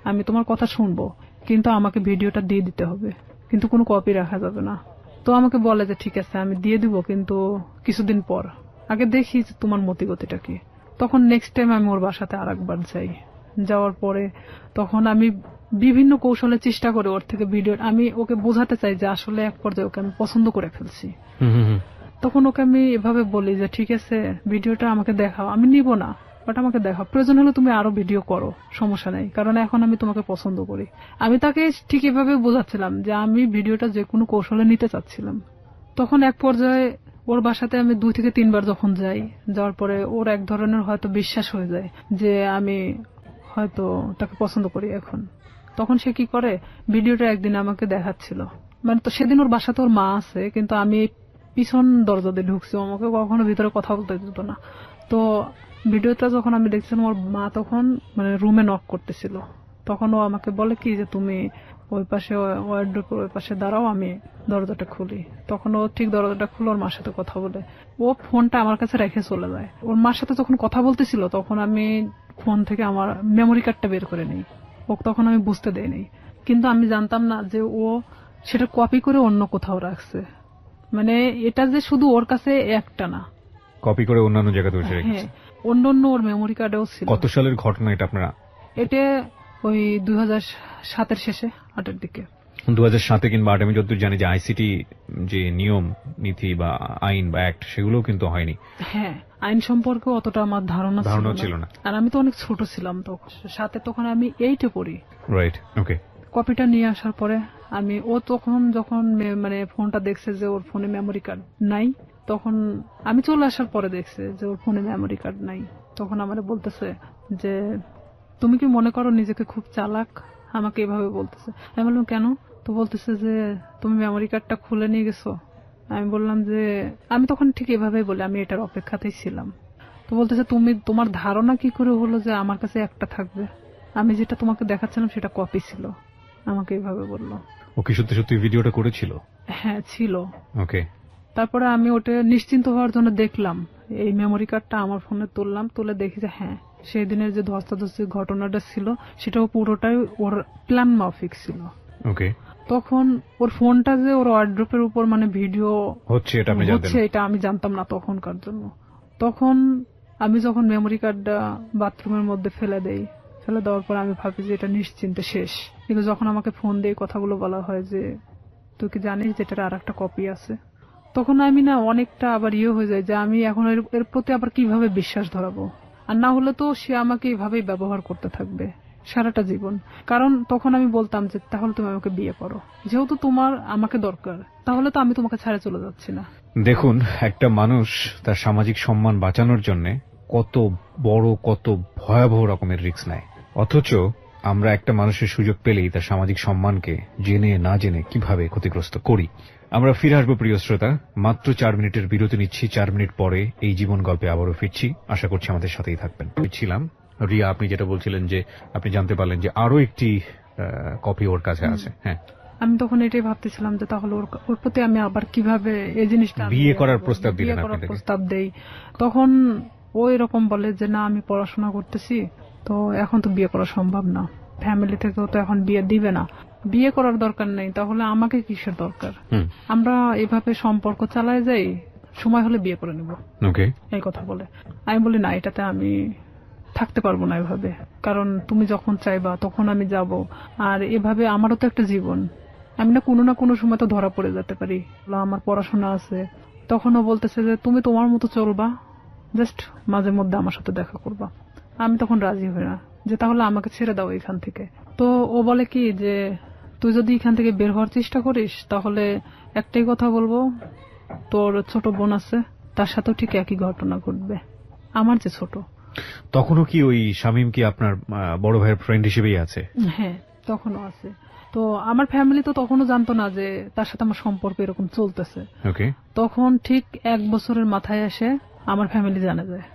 আমি তোমার কথা শুনবো, কিন্তু আমাকে ভিডিওটা দিয়ে দিতে হবে, কিন্তু কোনো কপি রাখা যাবে না। তো আমাকে বলে যে ঠিক আছে আমি দিয়ে দিব, কিন্তু কিছুদিন পর, আগে দেখি যে তোমার মতিগতিটা কি। তখন নেক্সট টাইম আমি ওর বাসাতে আরেকবার যাই। যাওয়ার পরে তখন আমি বিভিন্ন কৌশলে চেষ্টা করি ওর থেকে ভিডিও, আমি ওকে বোঝাতে চাই যে আসলে এক পর্যায়ে ওকে আমি পছন্দ করে ফেলছি। তখন ওকে আমি এভাবে বলি যে ঠিক আছে ভিডিওটা আমাকে দেখাও, আমি নিব না, বাট আমাকে দেখা, প্রয়োজন হলে তুমি আরো ভিডিও করো, সমস্যা নেই, কারণ এখন আমি তোমাকে পছন্দ করি। আমি তাকে ঠিক এভাবে বোঝাচ্ছিলাম যে আমি ভিডিওটা যে কোনো কৌশলে নিতে চাচ্ছিলাম। তখন এক পর্যায়ে ওর বাসাতে আমি 2 থেকে 3 বার যখন যাই, যাওয়ার পরে ওর এক ধরনের হয়তো বিশ্বাস হয়ে যায় যে আমি হয়তো তাকে পছন্দ করি এখন। তখন সে কি করে, ভিডিওটা একদিন আমাকে দেখাচ্ছিল, মানে তো সেদিন ওর বাসাতে ওর মা আছে, কিন্তু আমি পিছন দরজা দিয়ে ঢুকছি, আমাকে কখনো ভিতরে কথা বলতে দিত না। তো ভিডিওটা যখন আমি দেখছিলাম, ওর মা তখন মানে রুমে নক করতেছিল, তখন ও আমাকে বলে কি যে তুমি ওই পাশে ওয়ার্ডরোবের ওই পাশে দাঁড়াও, আমি দরজাটা খুলি। তখন ও ঠিক দরজাটা খুলে ওর মার সাথে কথা বলে, ও ফোনটা আমার কাছে রেখে চলে যায়। ওর মার সাথে যখন কথা বলতেছিল তখন আমি ফোন থেকে আমার মেমোরি কার্ডটা বের করে নিই, ও তখন আমি বুঝতে দেইনি, কিন্তু আমি জানতাম না যে ও সেটা কপি করে অন্য কোথাও রাখছে। মানে এটা যে শুধু ওর কাছে একটা না, কপি করে অন্যান্য জায়গাতে বসে রেখেছে। হ্যাঁ, অন্য অন্য ওর মেমোরি কার্ডেও ছিল। কত সালের ঘটনা এটা আপনারা? এটা ওই 2007-এর শেষে, 8-এর দিকে। 2007 কিংবা 8 আমি যতদূর জানি যে আইসিটি যে নিয়ম নীতি বা আইন বা অ্যাক্ট সেগুলো কিন্তু হয়নি। হ্যাঁ, আইন সম্পর্কে অতটা আমার ধারণা ছিল না, আর আমি তো অনেক ছোট ছিলাম তখন, সাথে তখন আমি 8-এ পড়ি। রাইট, ওকে। কপিটা নিয়ে আসার পরে ও তখন যখন মানে ফোনটা দেখছে যে ওর ফোনে মেমোরি কার্ড নাই, তখন আমি চলে আসার পরে দেখছে যে ওর ফোনে মেমোরি কার্ড নাই, তখন আমার বলতেছে যে তুমি কি মনে করো নিজেকে খুব চালাক, আমাকে এভাবে বলতেছে। আমি বললাম কেন? তো বলতেছে যে তুমি মেমোরি কার্ডটা খুলে নিয়ে গেছো। আমি বললাম যে আমি তখন ঠিক এভাবেই বলি, আমি এটার অপেক্ষাতেই ছিলাম। তো বলতেছে তোমার ধারণা কি করে হলো যে আমার কাছে একটা থাকবে, আমি যেটা তোমাকে দেখাচ্ছিলাম সেটা কপি ছিল, আমাকে এইভাবে বললো। ও কি সত্যি সত্যি ভিডিওটা করেছিল? হ্যাঁ, ছিল। ওকে। তারপরে আমি ওটা নিশ্চিন্ত হওয়ার জন্য দেখলাম, এই মেমোরি কার্ডটা আমার ফোনে তুললাম, তুলে দেখি যে হ্যাঁ, সেই দিনের যে ধস্তাধস্তির ঘটনাটা ছিল সেটাও পুরোটাই ওর প্ল্যান মাফিক ছিল। ওকে। তখন ওর ফোনটা যে ওর ওয়ার্ড্রোপের উপর মানে ভিডিও হচ্ছে এটা আমি জানতাম না তখনকার জন্য। তখন আমি যখন মেমোরি কার্ডটা বাথরুমের মধ্যে ফেলে দেওয়ার পর আমি ভাবি যে এটা নিশ্চিন্তে শেষ, কিন্তু যখন আমাকে ফোন দিয়ে কথাগুলো বলা হয় যে তুই কি জানিস যে এটার আর একটা কপি আছে, তখন আমি না অনেকটা আবার হয়ে যায় যে আমি এখন এর প্রতি আবার কিভাবে বিশ্বাস ধরাবো, আর না হলে তো সে আমাকে এইভাবেই ব্যবহার করতে থাকবে সারাটা জীবন। কারণ তখন আমি বলতাম যে তাহলে তুমি আমাকে বিয়ে করো, যেহেতু তোমার আমাকে দরকার, তাহলে তো আমি তোমাকে ছেড়ে চলে যাচ্ছি না। দেখুন, একটা মানুষ তার সামাজিক সম্মান বাঁচানোর জন্য কত বড় কত ভয়াবহ রকমের রিস্ক নেয়, অথচ আমরা একটা মানুষের সুযোগ পেলেই তার সামাজিক সম্মানকে জেনে না জেনে কিভাবে ক্ষতিগ্রস্ত করি। আমরা ফিরে আসবো প্রিয় শ্রোতা, মাত্র 4 মিনিটের বিরতি নিচ্ছি। 4 মিনিট পরে এই জীবন গল্পে আবারও ফিরছি, আশা করছি আমাদের সাথেই থাকবেন। ছিলাম রিয়া, আপনি যেটা বলছিলেন যে আপনি জানতে পারলেন যে আরো একটি কপি ওর কাছে আছে। হ্যাঁ, আমি তখন এটাই ভাবতেছিলাম যে তাহলে ওর প্রতি আমি আবার কিভাবে এই জিনিসটা বিয়ে করার প্রস্তাব দেই। তখন ও এরকম বলে যে না, আমি পড়াশোনা করতেছি, তো এখন তো বিয়ে করা সম্ভব না, ফ্যামিলি থেকেও তো এখন বিয়ে দিবে না, বিয়ে করার দরকার নেই, তাহলে আমাকে কিসের দরকার, আমরা এভাবে সম্পর্ক চালায় যাই, সময় হলে বিয়ে করে নেব, এই কথা বলে। আমি বলি না, এটাতে আমি থাকতে পারবো না এভাবে, কারণ তুমি যখন চাইবা তখন আমি যাব, আর এভাবে আমারও তো একটা জীবন, আমি না কোনো সময় তো ধরা পড়ে যেতে পারি, আমার পড়াশোনা আছে। তখনও বলতেছে যে তুমি তোমার মতো চলবা, জাস্ট মাঝে মধ্যে আমার সাথে দেখা করবা। আমি তখন রাজি হই না, যে তাহলে আমাকে ছেড়ে দাও এখান থেকে। তো ও বলে কি যে তুই যদি এখান থেকে বের হওয়ার চেষ্টা করিস তাহলে একটাই কথা বলবো, তোর ছোট বোন আছে, তার সাথেও ঠিক একই ঘটনা ঘটবে, আমার যে ছোট। তখনও কি ওই শামীম কি আপনার বড় ভাইয়ের ফ্রেন্ড হিসেবেই আছে? হ্যাঁ, তখনও আছে। তো আমার ফ্যামিলি তো তখনও জানতো না যে তার সাথে আমার সম্পর্ক এরকম চলতেছে। তখন ঠিক 1 বছরের মাথায় এসে আমার ফ্যামিলি জানে যায়।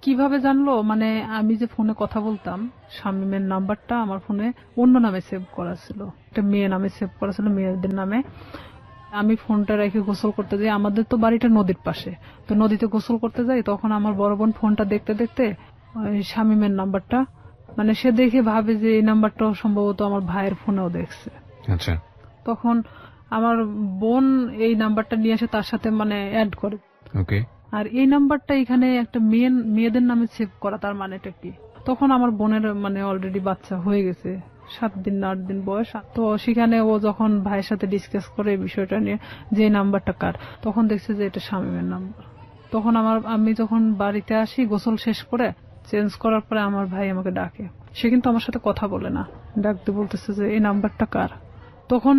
কিভাবে জানলো, মানে আমি যে ফোনে কথা বলতাম, শামীমের নাম্বারটা আমার ফোনে অন্য নামে সেভ করা ছিল, একটা মেয়ে নামে সেভ করা ছিল, মেয়েদের নামে। আমি ফোনটা রেখে গোসল করতে যাই, আমাদের তো বাড়িটা নদীর পাশে, তো নদীতে গোসল করতে যাই, তখন আমার বড় বোন ফোনটা দেখতে দেখতে শামীমের নাম্বারটা, মানে সে দেখে ভাবে যে এই নাম্বারটাও সম্ভবত আমার ভাইয়ের ফোনেও দেখছে। আচ্ছা। তখন আমার বোন এই নাম্বারটা নিয়ে এসে তার সাথে মানে অ্যাড করে। আর এই নাম্বারটা এখানে একটা মেয়েদের নামে সেভ করা, তার মানেটা কি? তখন আমার বোনের মানে অলরেডি বাচ্চা হয়ে গেছে, 7 দিন না 8 দিন বয়স। তো সেখানে ও যখন ভাইয়ের সাথে ডিসকাস করে বিষয়টা নিয়ে যে নাম্বারটা কার, তখন দেখছে যে এটা শামীমের নাম্বার। তখন আমি যখন বাড়িতে আসি গোসল শেষ করে চেঞ্জ করার পরে আমার ভাই আমাকে ডাকে। সে কিন্তু আমার সাথে কথা বলে না, ডাকতে বলতেছে যে এই নাম্বারটা কার। তখন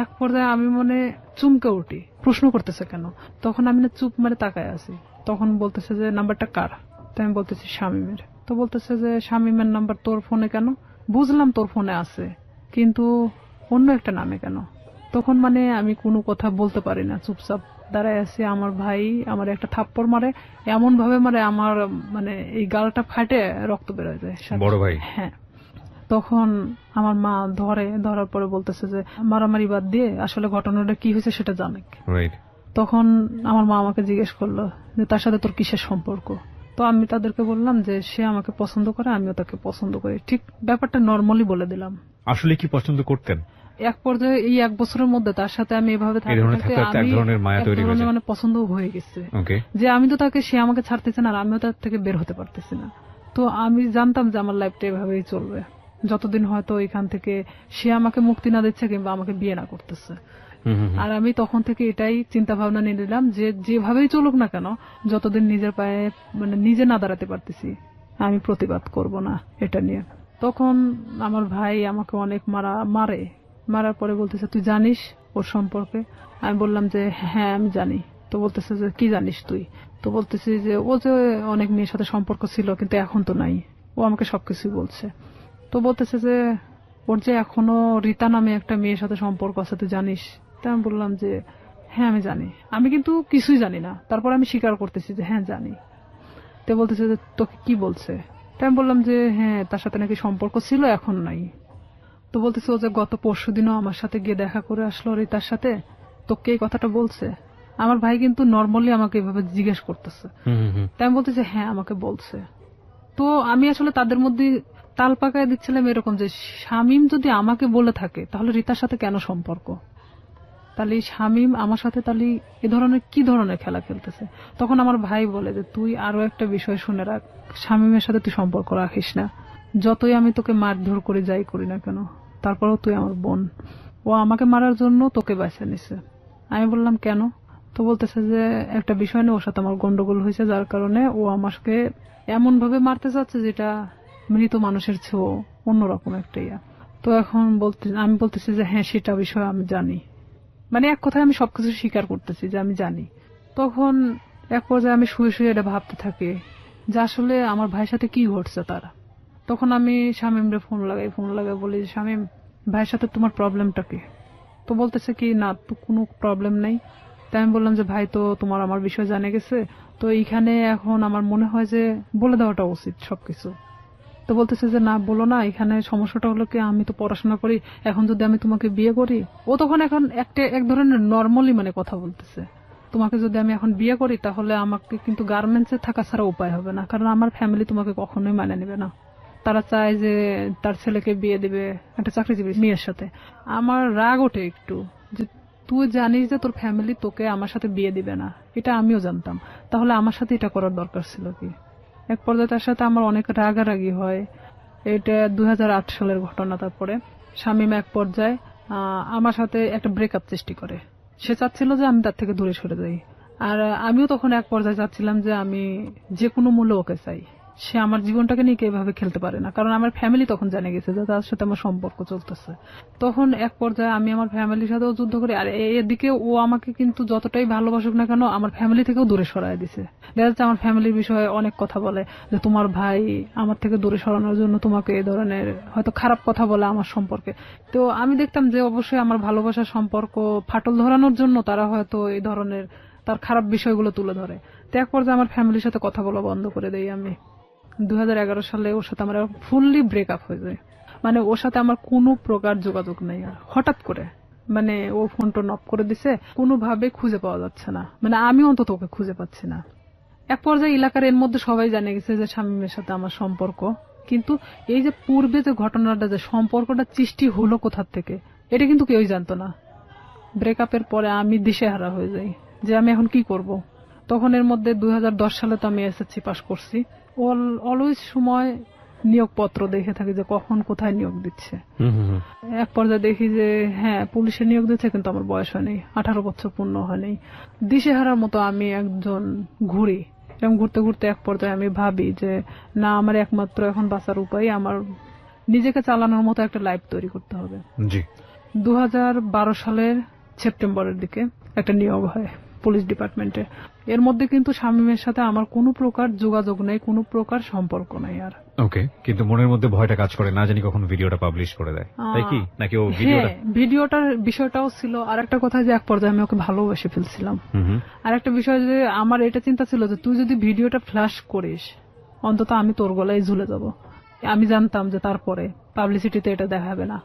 এক পর্যায়ে আমি মনে চুমকে উঠি, প্রশ্ন করতেছে কেন। তখন আমি না চুপ মেরে তাকায় আছি। তখন বলতেছে যে নাম্বারটা কার। তো আমি বলতেছি শামীমের। তো বলতেছে যে শামীমের নাম্বার তোর ফোনে কেন? বুঝলাম তোর ফোনে আছে, কিন্তু অন্য একটা নামে কেন? তখন মানে আমি কোনো কথা বলতে পারি না, চুপচাপ দাঁড়ায় আছি। আমার ভাই আমার একটা থাপ্পড় মারে, এমন ভাবে মারে আমার মানে এই গালটা ফাটে রক্ত বেরোয় যায়। বড় ভাই? হ্যাঁ। তখন আমার মা ধরার পরে বলতেছে যে মারামারি বাদ দিয়ে আসলে ঘটনাটা কি হয়েছে সেটা জানে। তখন আমার মা আমাকে জিজ্ঞেস করলো যে তার সাথে তোর কিসের সম্পর্ক। তো আমি তাদেরকে বললাম যে সে আমাকে পছন্দ করে, আমিও তাকে পছন্দ করি। ঠিক ব্যাপারটা নর্মালি বলে দিলাম। আসলে কি পছন্দ করতেন? এক পর্যায়ে এই 1 বছরের মধ্যে তার সাথে আমি এভাবে মানে পছন্দ হয়ে গেছে যে আমি তো তাকে, সে আমাকে ছাড়তেছে না আর আমিও তার থেকে বের হতে পারতেছি না। তো আমি জানতাম যে আমার লাইফটা এভাবেই চলবে যতদিন হয়তো এখান থেকে সে আমাকে মুক্তি না দিচ্ছে কিংবা আমাকে বিয়ে না করতেছে। আর আমি তখন থেকে এটাই চিন্তা ভাবনা নিয়ে নিলাম যে যেভাবেই চলুক না কেন, যতদিন নিজের পায়ে মানে নিজে না দাঁড়াতে পারতেছি আমি প্রতিবাদ করব না এটা নিয়ে। তখন আমার ভাই আমাকে অনেক মারার পরে বলতেছে তুই জানিস ওর সম্পর্কে? আমি বললাম যে হ্যাঁ আমি জানি। তো বলতেছে যে কি জানিস তুই? তো বলতেছি যে ও যে অনেক মেয়ের সাথে সম্পর্ক ছিল কিন্তু এখন তো নাই, ও আমাকে সবকিছুই বলছে। তো বলতেছে যে ওর যে এখনো রীতা নামে একটা মেয়ের সাথে সম্পর্ক আছে তুই জানিস? তো আমি বললাম যে হ্যাঁ আমি জানি, আমি কিন্তু কিছুই জানি না, তারপর আমি স্বীকার করতেছি যে হ্যাঁ জানি। তো বলতেছে যে তোকে কি বলছে? তো আমি বললাম যে হ্যাঁ তার সাথে নাকি সম্পর্ক ছিল এখন নাই। তো বলতেছে ও যে গত পরশুদিনও আমার সাথে গিয়ে দেখা করে আসলো রীতার সাথে, তোকে এই কথাটা বলছে? আমার ভাই কিন্তু নর্মালি আমাকে এভাবে জিজ্ঞেস করতেছে। তাই আমি বলতেছি হ্যাঁ আমাকে বলছে। তো আমি আসলে তাদের মধ্যে তাল পাকায় দিচ্ছিলাম এরকম যে শামীম যদি আমাকে বলে থাকে তাহলে রীতার সাথে কেন সম্পর্ক? তাহলে শামীম আমার সাথে তাহলে এ ধরনের কি ধরনের খেলা খেলতেছে? তখন আমার ভাই বলে যে তুই আরো একটা বিষয় শুনে রাখ, শামীমের সাথে তুই সম্পর্ক রাখিস না। যতই আমি তোকে মারধর করে যাই করি না কেন, তারপরেও তুই আমার বোন। ও আমাকে মারার জন্য তোকে বেছে নিছে। আমি বললাম কেন? তো বলতেছে যে একটা বিষয় নিয়ে ওর সাথে আমার গন্ডগোল হয়েছে, যার কারণে ও আমাকে এমন ভাবে মারতে চাচ্ছে যেটা মৃত মানুষের চেয়েও অন্যরকম একটা ইয়া। তো এখন আমি বলতেছি যে হ্যাঁ সেটা বিষয় আমি জানি, মানে এক কথায় আমি সবকিছু স্বীকার করতেছি যে আমি জানি। তখন এক পর্যায়ে আমি শুয়ে শুয়ে এটা ভাবতে থাকি যে আসলে আমার ভাইয়ের সাথে কি ঘটছে তার। তখন আমি শামীমরে ফোন লাগাই বলি শামীম ভাইয়ের সাথে তোমার প্রবলেমটা কি? তো বলতেছে কি না তো কোনো প্রবলেম নেই। তাই আমি বললাম যে ভাই তো তোমার আমার বিষয় জানে গেছে, তো এইখানে এখন আমার মনে হয় যে বলে দেওয়াটা উচিত সবকিছু। তো বলতেছে যে না বলো না, এখানে সমস্যাটা হলো কি আমি তো পড়াশোনা করি, এখন যদি আমি তোমাকে বিয়ে করি, ও তখন এখন এক ধরনের নর্মালি মানে কথা বলতেছে, তোমাকে যদি আমি এখন বিয়ে করি তাহলে আমাকে কিন্তু গার্মেন্টসে থাকা ছাড়া উপায় হবে না, কারণ আমার ফ্যামিলি তোমাকে কখনোই মানে নেবে না। তারা চায় যে তার ছেলেকে বিয়ে দিবে একটা চাকরিজীবী মেয়ের সাথে। আমার রাগ ওঠে একটু যে তুই জানিস যে তোর ফ্যামিলি তোকে আমার সাথে বিয়ে দিবে না, এটা আমিও জানতাম, তাহলে আমার সাথে এটা করার দরকার ছিল কি? এক পর্যায়ে তার সাথে আমার অনেক রাগারাগি হয়। এটা 2008 সালের ঘটনা। তারপরে শামীম এক পর্যায়ে আমার সাথে একটা ব্রেকআপ সৃষ্টি করে। সে চাচ্ছিল যে আমি তার থেকে দূরে সরে যাই, আর আমিও তখন এক পর্যায়ে চাচ্ছিলাম যে আমি যে কোনো মূল্যে ওকে চাই। সে আমার জীবনটাকে নিয়ে এভাবে খেলতে পারে না, কারণ আমার ফ্যামিলি তখন জেনে গেছে যে তার সাথে আমার সম্পর্ক চলতেছে। তখন এক পর্যায়ে আমি আমার ফ্যামিলির সাথেও যুদ্ধ করি, আর এদিকে ও আমাকে কিন্তু যতটাই ভালোবাসুক না কেন আমার ফ্যামিলি থেকেও দূরে সরায় দিছে। দেখা যাচ্ছে আমার ফ্যামিলির বিষয়ে অনেক কথা বলে যে তোমার ভাই আমার থেকে দূরে সরানোর জন্য তোমাকে এই ধরনের হয়তো খারাপ কথা বলে আমার সম্পর্কে। তো আমি দেখতাম যে অবশ্যই আমার ভালোবাসার সম্পর্ক ফাটল ধরানোর জন্য তারা হয়তো এই ধরনের তার খারাপ বিষয়গুলো তুলে ধরে। তো এক পর্যায়ে আমার ফ্যামিলির সাথে কথা বলা বন্ধ করে দেই আমি। 2011 সালে ওর সাথে আমার ফুললি ব্রেকআপ হয়ে যায়, মানে ওর সাথে আমার কোনো প্রকার যোগাযোগ নেই। আর হঠাৎ করে মানে ও ফোন টোন অফ করে দিছে, কোনোভাবে খুঁজে পাওয়া যাচ্ছে না, মানে আমি অন্তত ওকে খুঁজে পাচ্ছি না। এক পর্যায়ে এলাকার এর মধ্যে সবাই জানে গেছে যে শামীমের সাথে আমার সম্পর্ক, কিন্তু এই যে পূর্বে যে ঘটনাটা যে সম্পর্কটা সৃষ্টি হলো কোথা থেকে এটা কিন্তু কেউই জানতো না। ব্রেকআপের পরে আমি দিশেহারা হয়ে যাই যে আমি এখন কি করব। তখন এর মধ্যে 2010 সালে তো আমি এসএসসি পাস করছি। অলওয়েজ সময় নিয়োগপত্র দেখে থাকি যে কখন কোথায় নিয়োগ দিচ্ছে। এক পর্যায়ে দেখি যে হ্যাঁ পুলিশে নিয়োগ দিচ্ছে, কিন্তু আমার বয়স হয়নি, 18 বছর পূর্ণ হয়নি। দিশেহারার মতো আমি একজন ঘুরি, এবং ঘুরতে ঘুরতে এক পর্যায়ে আমি ভাবি যে না, আমার একমাত্র এখন বাঁচার উপায় আমার নিজেকে চালানোর মতো একটা লাইফ তৈরি করতে হবে। 2012 সালের সেপ্টেম্বরের দিকে একটা নিয়োগ হয় পুলিশ ডিপার্টমেন্টে। এর মধ্যে কিন্তু শামীমের সাথে আমার কোনো প্রকার যোগাযোগ নেই, কোনো প্রকার সম্পর্ক নাই। আর ওকে, কিন্তু মনের মধ্যে ভয়টা কাজ করে, না জানি কখন ভিডিওটা পাবলিশ করে দেয়, তাই কি? নাকি ও ভিডিওটার বিষয়টাও ছিল। আর একটা কথা যে এক পর্যায়ে আমি ওকে ভালোবেসে ফেলছিলাম। আর একটা বিষয় যে আমার এটা চিন্তা ছিল যে তুই যদি ভিডিওটা ফ্ল্যাশ করিস অন্তত আমি তোর গলায় ঝুলে যাব। আমি জানতাম যে তারপরে পাবলিসিটিতে এটা দেখাবে না।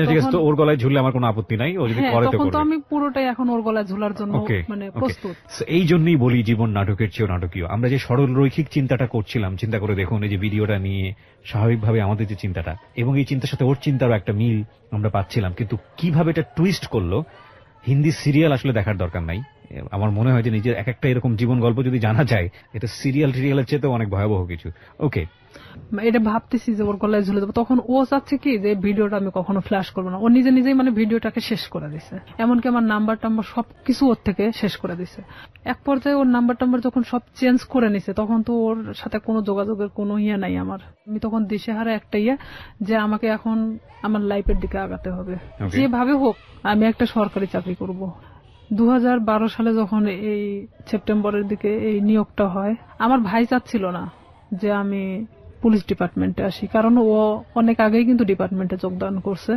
ঠিক আছে, তো ওর গলায় ঝুললে আমার কোনো আপত্তি নাই, ও যদি করে তো করবে। আমি পুরোটাই এখন ওর গলায় ঝুলার জন্য মানে প্রস্তুত। এই জন্যই বলি জীবন নাটকের চেয়েও নাটকীয়। আমরা যে সরল রৈখিক চিন্তাটা করছিলাম, চিন্তা করে দেখুন এই যে ভিডিওটা নিয়ে স্বাভাবিকভাবে আমাদের যে চিন্তাটা, এবং এই চিন্তার সাথে ওর চিন্তারও একটা মিল আমরা পাচ্ছিলাম, কিন্তু কিভাবে এটা টুইস্ট করলো। হিন্দি সিরিয়াল আসলে দেখার দরকার নাই। আমার মনে হয় যে নিজের এক একটা এরকম জীবন গল্প যদি জানা যায়, এটা সিরিয়ালের চেয়েও অনেক ভয়াবহ কিছু। ওকে, এটা ভাবতেছি যে ওর গলায় ঝুলে দেবো, তখন ও চাচ্ছে কি যে ভিডিওটা আমি কখনো ফ্ল্যাশ করবো না। ও নিজেই মানে ভিডিওটাকে শেষ করে দিছে, এমনকি আমার নাম্বার টাম্বার সবকিছু ওর থেকে শেষ করে দিছে। এক পর্যায়ে ওর নাম্বার টাম্বার যখন সব চেঞ্জ করে নিছে, তখন তো ওর সাথে কোনো যোগাযোগের কোনো ইয়ে নাই আমার। আমি তখন দিশেহারা একটা যে আমাকে এখন আমার লাইফের দিকে আগাতে হবে, যেভাবে হোক আমি একটা সরকারি চাকরি করব। 2012 সালে যখন এই সেপ্টেম্বরের দিকে এই নিয়োগটা হয়, আমার ভাই চাচ্ছিল না যে আমি পুলিশ ডিপার্টমেন্টে আসি, কারণ ও অনেক আগেই কিন্তু ডিপার্টমেন্টে যোগদান করছে।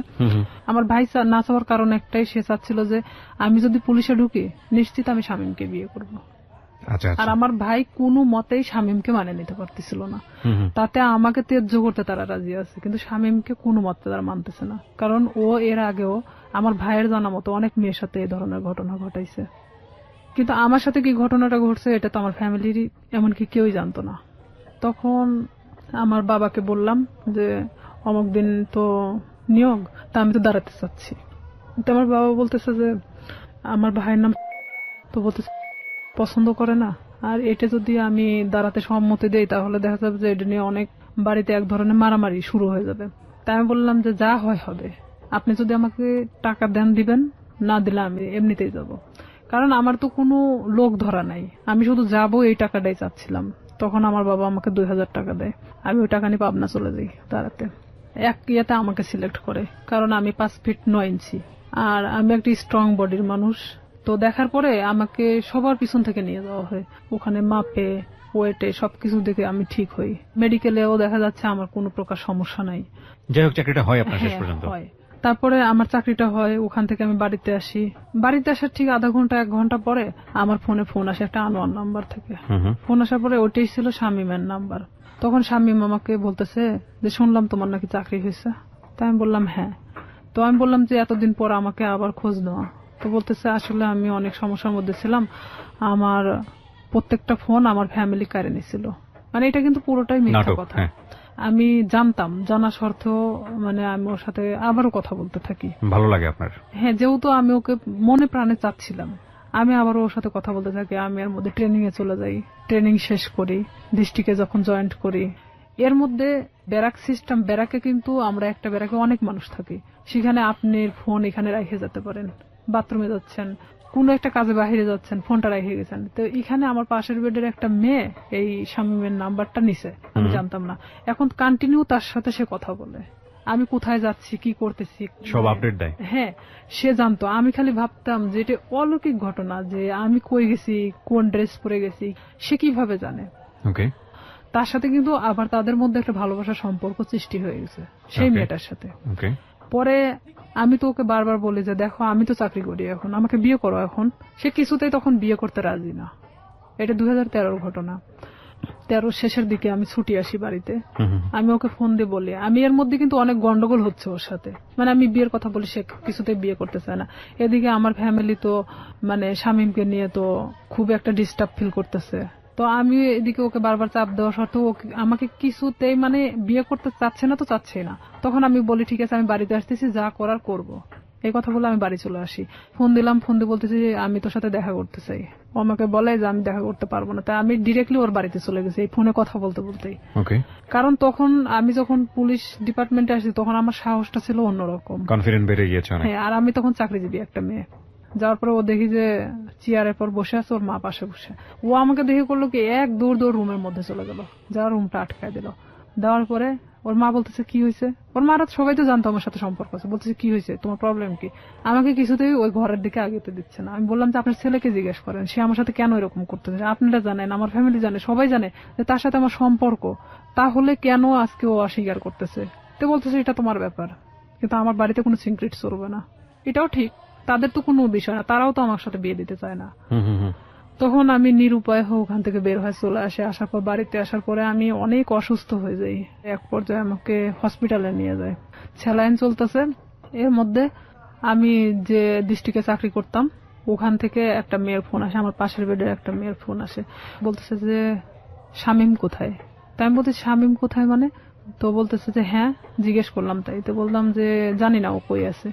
আমার ভাই না চাওয়ার কারণ একটাই, সে চাচ্ছিল যে আমি যদি পুলিশে ঢুকি নিশ্চিত আমি শামীমকে বিয়ে করব। আর আমার ভাই কোনো মতেই শামীমকে মানে নিতে পারতেছিল না। তাতে আমাকে ত্যায্য করতে তারা রাজি আছে, কিন্তু শামীমকে কোনো মতে তারা মানতেছে না, কারণ ও এর আগেও আমার ভাইয়ের জানা মতো অনেক মেয়ের সাথে এই ধরনের ঘটনা ঘটাইছে। কিন্তু আমার সাথে কি ঘটনাটা ঘটছে এটা তো আমার ফ্যামিলির এমনকি কেউই জানতো না। তখন আমার বাবাকে বললাম যে অমুক দিন তো নিয়োগ, তা আমি তো দাঁড়াতে চাচ্ছি। তো আমার বাবা বলতেছে যে আমার ভাইয়ের নাম, তো বলতেছে পছন্দ করে না, আর এটা যদি আমি দাঁড়াতে সম্মতি দেই তাহলে দেখা যাবে যে এটা নিয়ে অনেক বাড়িতে এক ধরনের মারামারি শুরু হয়ে যাবে। তাই আমি বললাম যে যা হয় হবে, আপনি যদি আমাকে টাকা দেন দিবেন, না দিলে আমি এমনিতেই যাব, কারণ আমার তো কোনো লোক ধরা নাই, আমি শুধু যাব এই টাকাটাই চাচ্ছিলাম। তখন আমার বাবা আমাকে 2000 টাকা দেয়, আমি ওই টাকা নিয়ে পাবনা চলে যাই দাঁড়াতে। এক ইয়েতে আমাকে সিলেক্ট করে, কারণ আমি 5 ফিট 9 ইঞ্চি আর আমি একটি স্ট্রং বডির মানুষ। তো দেখার পরে আমাকে সবার পিছন থেকে নিয়ে যাওয়া হয়, ওখানে মাপে ওয়েটে সবকিছু দেখে আমি ঠিক হই। মেডিকেলেও দেখা যাচ্ছে আমার কোনো প্রকার সমস্যা নাই। যাই হোক, চাকরিটা হয় আপনার শেষ পর্যন্ত? হয়। তারপরে আমার চাকরিটা হয়, ওখান থেকে আমি বাড়িতে আসি। বাড়িতে আসার ঠিক আধা ঘন্টা 1 ঘন্টা পরে আমার ফোনে ফোন আসে একটা আনোয়ার নাম্বার থেকে। ফোন আসার পরে ওটাই ছিল শামীমের নাম্বার। তখন শামীম আমাকে বলতেছে যে শুনলাম তোমার নাকি চাকরি হয়েছে। তাই আমি বললাম হ্যাঁ। তো আমি বললাম যে এতদিন পর আমাকে আবার খোঁজ নেওয়া। তো বলতেছে আসলে আমি অনেক সমস্যার মধ্যে ছিলাম, আমার প্রত্যেকটা ফোন আমার ফ্যামিলি কেড়ে নিছিল। মানে এটা কিন্তু পুরোটাই মিথ্যা কথা। আমি জানতাম, জানা সত্ত্বেও মানে আমি ওর সাথে আবারও কথা বলতে থাকি। ভালো লাগে আপনার? হ্যাঁ, যেহেতু আমি ওকে মনে প্রাণে চাচ্ছিলাম, আমি আবার ওর সাথে কথা বলতে থাকি। আমি এর মধ্যে ট্রেনিং এ চলে যাই, ট্রেনিং শেষ করি, ডিস্ট্রিক্টে যখন জয়েন্ট করি। এর মধ্যে ব্যারাক সিস্টেম, ব্যারাকে কিন্তু আমরা একটা ব্যারাকে অনেক মানুষ থাকি, সেখানে আপনি ফোন এখানে রেখে যেতে পারেন, বাথরুমে যাচ্ছেন, কোনো একটা কাজে বাহিরে যাচ্ছেন, ফোনটা রেখে গেছেন। তো এখানে আমার পাশের বেডের একটা মেয়ে এই শামীমের নাম্বারটা নিছে, আমি জানতাম না। এখন কন্টিনিউ তার সাথে সে কথা বলে, আমি কোথায় যাচ্ছি, কি করতেছি সব আপডেট দেয়। হ্যাঁ, সে জানতো। আমি খালি ভাবতাম যে এটা অলৌকিক ঘটনা, যে আমি কই গেছি, কোন ড্রেস পরে গেছি, সে কিভাবে জানে। ওকে। তার সাথে কিন্তু আবার তাদের মধ্যে একটা ভালোবাসার সম্পর্ক সৃষ্টি হয়ে গেছে সেই মেয়েটার সাথে। পরে আমি তো ওকে বারবার বলি যে দেখো আমি তো চাকরি করি, এখন আমাকে বিয়ে করো। এখন সে কিছুতেই তখন বিয়ে করতে রাজি না। এটা 2013 ঘটনা। 13 শেষের দিকে আমি ছুটি আসি বাড়িতে। আমি ওকে ফোন দিয়ে বলি, আমি এর মধ্যে কিন্তু অনেক গন্ডগোল হচ্ছে ওর সাথে, মানে আমি বিয়ের কথা বলি, সে কিছুতেই বিয়ে করতে চায় না। এদিকে আমার ফ্যামিলি তো মানে শামীমকে নিয়ে তো খুব একটা ডিস্টার্ব ফিল করতেছে। তো আমি এদিকে ওকে বারবার চাপ দেওয়া সত্ত্বেও আমাকে কিছুতেই মানে বিয়ে করতে চাচ্ছে না, তো চাচ্ছেই না। তখন আমি বলি ঠিক আছে আমি বাড়িতে আসতেছি, যা করার করব। এই কথা বলে আমি বাড়ি চলে আসি। ফোন দিলাম, ফোন দিয়ে বলতেছি যে আমি তোর সাথে দেখা করতে চাই। ও আমাকে বলে যে আমি দেখা করতে পারবো না। তাই আমি ডিরেক্টলি ওর বাড়িতে চলে গেছি এই ফোনে কথা বলতে বলতেই। কারণ তখন আমি যখন পুলিশ ডিপার্টমেন্টে আসি তখন আমার সাহসটা ছিল অন্যরকম, কনফিডেন্স বেড়ে গিয়েছে। হ্যাঁ, আর আমি তখন চাকরিজীবী একটা মেয়ে। যাওয়ার পরে ও দেখি যে চেয়ারের পর বসে আছে, ওর মা পাশে বসে। ও আমাকে দেখে করলো কি, এক দৌড় রুমের মধ্যে চলে গেল, যাওয়ার রুমটা আটকায় দিল। দেওয়ার পরে ওর মা বলতেছে কি হয়েছে। ওর মারা সবাই তো জানতো আমার সাথে সম্পর্ক আছে। বলতেছে কি হয়েছে, তোমার প্রবলেম কি। আমাকে কিছুতেই ওই ঘরের দিকে আগেতে দিচ্ছে না। আমি বললাম যে আপনার ছেলেকে জিজ্ঞেস করেন, সে আমার সাথে কেন এরকম করতেছে। আপনারা জানেন, আমার ফ্যামিলি জানে, সবাই জানে যে তার সাথে আমার সম্পর্ক, তাহলে কেন আজকে ও অস্বীকার করতেছে। তো বলতেছে এটা তোমার ব্যাপার, কিন্তু আমার বাড়িতে কোনো সিক্রেট চলবে না। এটাও ঠিক, তাদের তো কোনো বিষয় না, তারাও তো আমার সাথে বিয়ে দিতে চায় না। তখন আমি নিরুপায় ওখান থেকে বের হয়ে চলে আসে। আসার পর বাড়িতে আসার পরে আমি অনেক অসুস্থ হয়ে যাই। এক পর্যায়ে আমাকে হসপিটালে নিয়ে যায়, স্যালাইন চলতেছে। এর মধ্যে আমি যে ডিস্ট্রিক্টে চাকরি করতাম ওখান থেকে একটা মেয়ের ফোন আসে, আমার পাশের বেডের একটা মেয়ের ফোন আসে। বলতেছে যে শামীম কোথায়। তাই আমি বলছি শামীম কোথায় মানে। তো বলতেছে যে হ্যাঁ, জিজ্ঞেস করলাম। তাই তো বললাম যে জানি না ও কই আছে।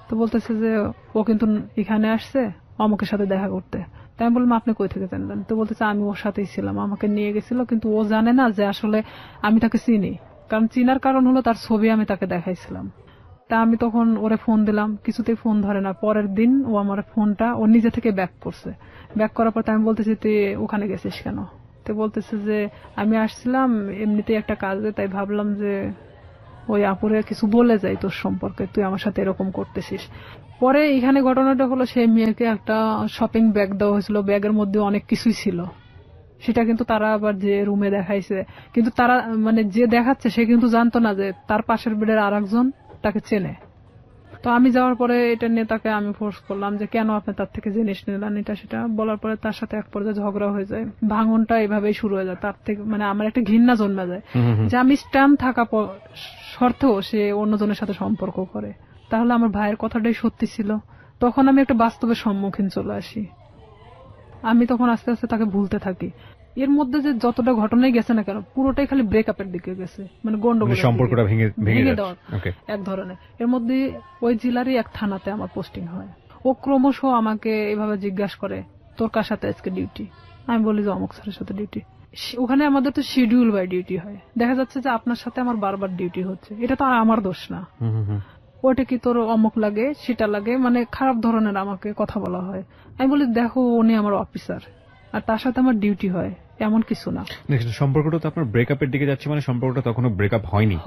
তো বলতেছে যে ও কিন্তু এখানে আসছে অমুকের সাথে দেখা করতে। তাই আমি বললাম আপনি কই থেকে জানলেন। তো বলতেছে আমি ওর সাথেই ছিলাম, আমাকে নিয়ে গেছিল, কিন্তু ও জানে না যে আসলে আমি তাকে চিনি। কারণ চিনার কারণ হলো তার ছবি আমি তাকে দেখাইছিলাম। তা আমি তখন ওরে ফোন দিলাম, কিছুতেই ফোন ধরে না। পরের দিন ও আমার ফোনটা ও নিজে থেকে ব্যাক করছে। ব্যাক করার পর আমি বলতেছি তুই ওখানে গেছিস কেন। তো বলতেছে যে আমি আসছিলাম এমনিতেই একটা কাজে, তাই ভাবলাম যে ওই আপুরে কিছু বলে যাই তোর সম্পর্কে, তুই আমার সাথে এরকম করতেছিস। পরে এখানে ঘটনাটা হলো সেই মেয়েকে একটা শপিং ব্যাগ দেওয়া হয়েছিল, ব্যাগের মধ্যে অনেক কিছুই ছিল। সেটা কিন্তু তারা আবার যে রুমে দেখাইছে, কিন্তু তারা মানে যে দেখাচ্ছে সে কিন্তু জানতো না যে তার পাশের বেডের আর একজন তাকে চেনে। তো আমি যাওয়ার পরে এটা নিয়ে তাকে আমি ফোর্স করলাম যে কেন আপনি তার থেকে জিনিস নিলেন, এটা সেটা বলার পরে তার সাথে এক পর্যায়ে ঝগড়া হয়ে যায়। ভাঙনটা এভাবেই শুরু হয়ে যায়। তার থেকে মানে আমার একটা ঘৃণা জন্মে যায় যে আমি স্ট্যান্ড থাকা শর্তেও সে অন্যজনের সাথে সম্পর্ক করে। তাহলে আমার ভাইয়ের কথাটাই সত্যি ছিল। তখন আমি একটা বাস্তবের সম্মুখীন চলে আসি। আমি তখন আস্তে আস্তে তাকে ভুলতে থাকি। এর মধ্যে যে যতটা ঘটনাই গেছে না কেন পুরোটাই খালি ব্রেকআপের দিকে গেছে, মানে গন্ডগোল, সম্পর্কটা ভেঙে দেওয়ার এক ধরনের। এর মধ্যে ওই জেলারই এক থানাতে আমার পোস্টিং হয়। ও ক্রমশ আমাকে এভাবে জিজ্ঞাসা করে তোর কার সাথে আজকে ডিউটি। আমি বলি যে অমুক স্যারের সাথে ডিউটি। ওখানে আমাদের তো শিডিউল বাই ডিউটি হয়। দেখা যাচ্ছে যে আপনার সাথে আমার বারবার ডিউটি হচ্ছে, এটা তো আর আমার দোষ না। ওটা কি তোর অমুক লাগে সেটা লাগে, মানে খারাপ ধরনের আমাকে কথা বলা হয়। আমি বলি দেখো উনি আমার অফিসার আর তার সাথে আমার ডিউটি হয়, এমন কিছু না। সম্পর্কটা তো আপনার ব্রেকআপের দিকে যাচ্ছে, মানে সম্পর্কটা তখনও ব্রেকআপ হয়নি।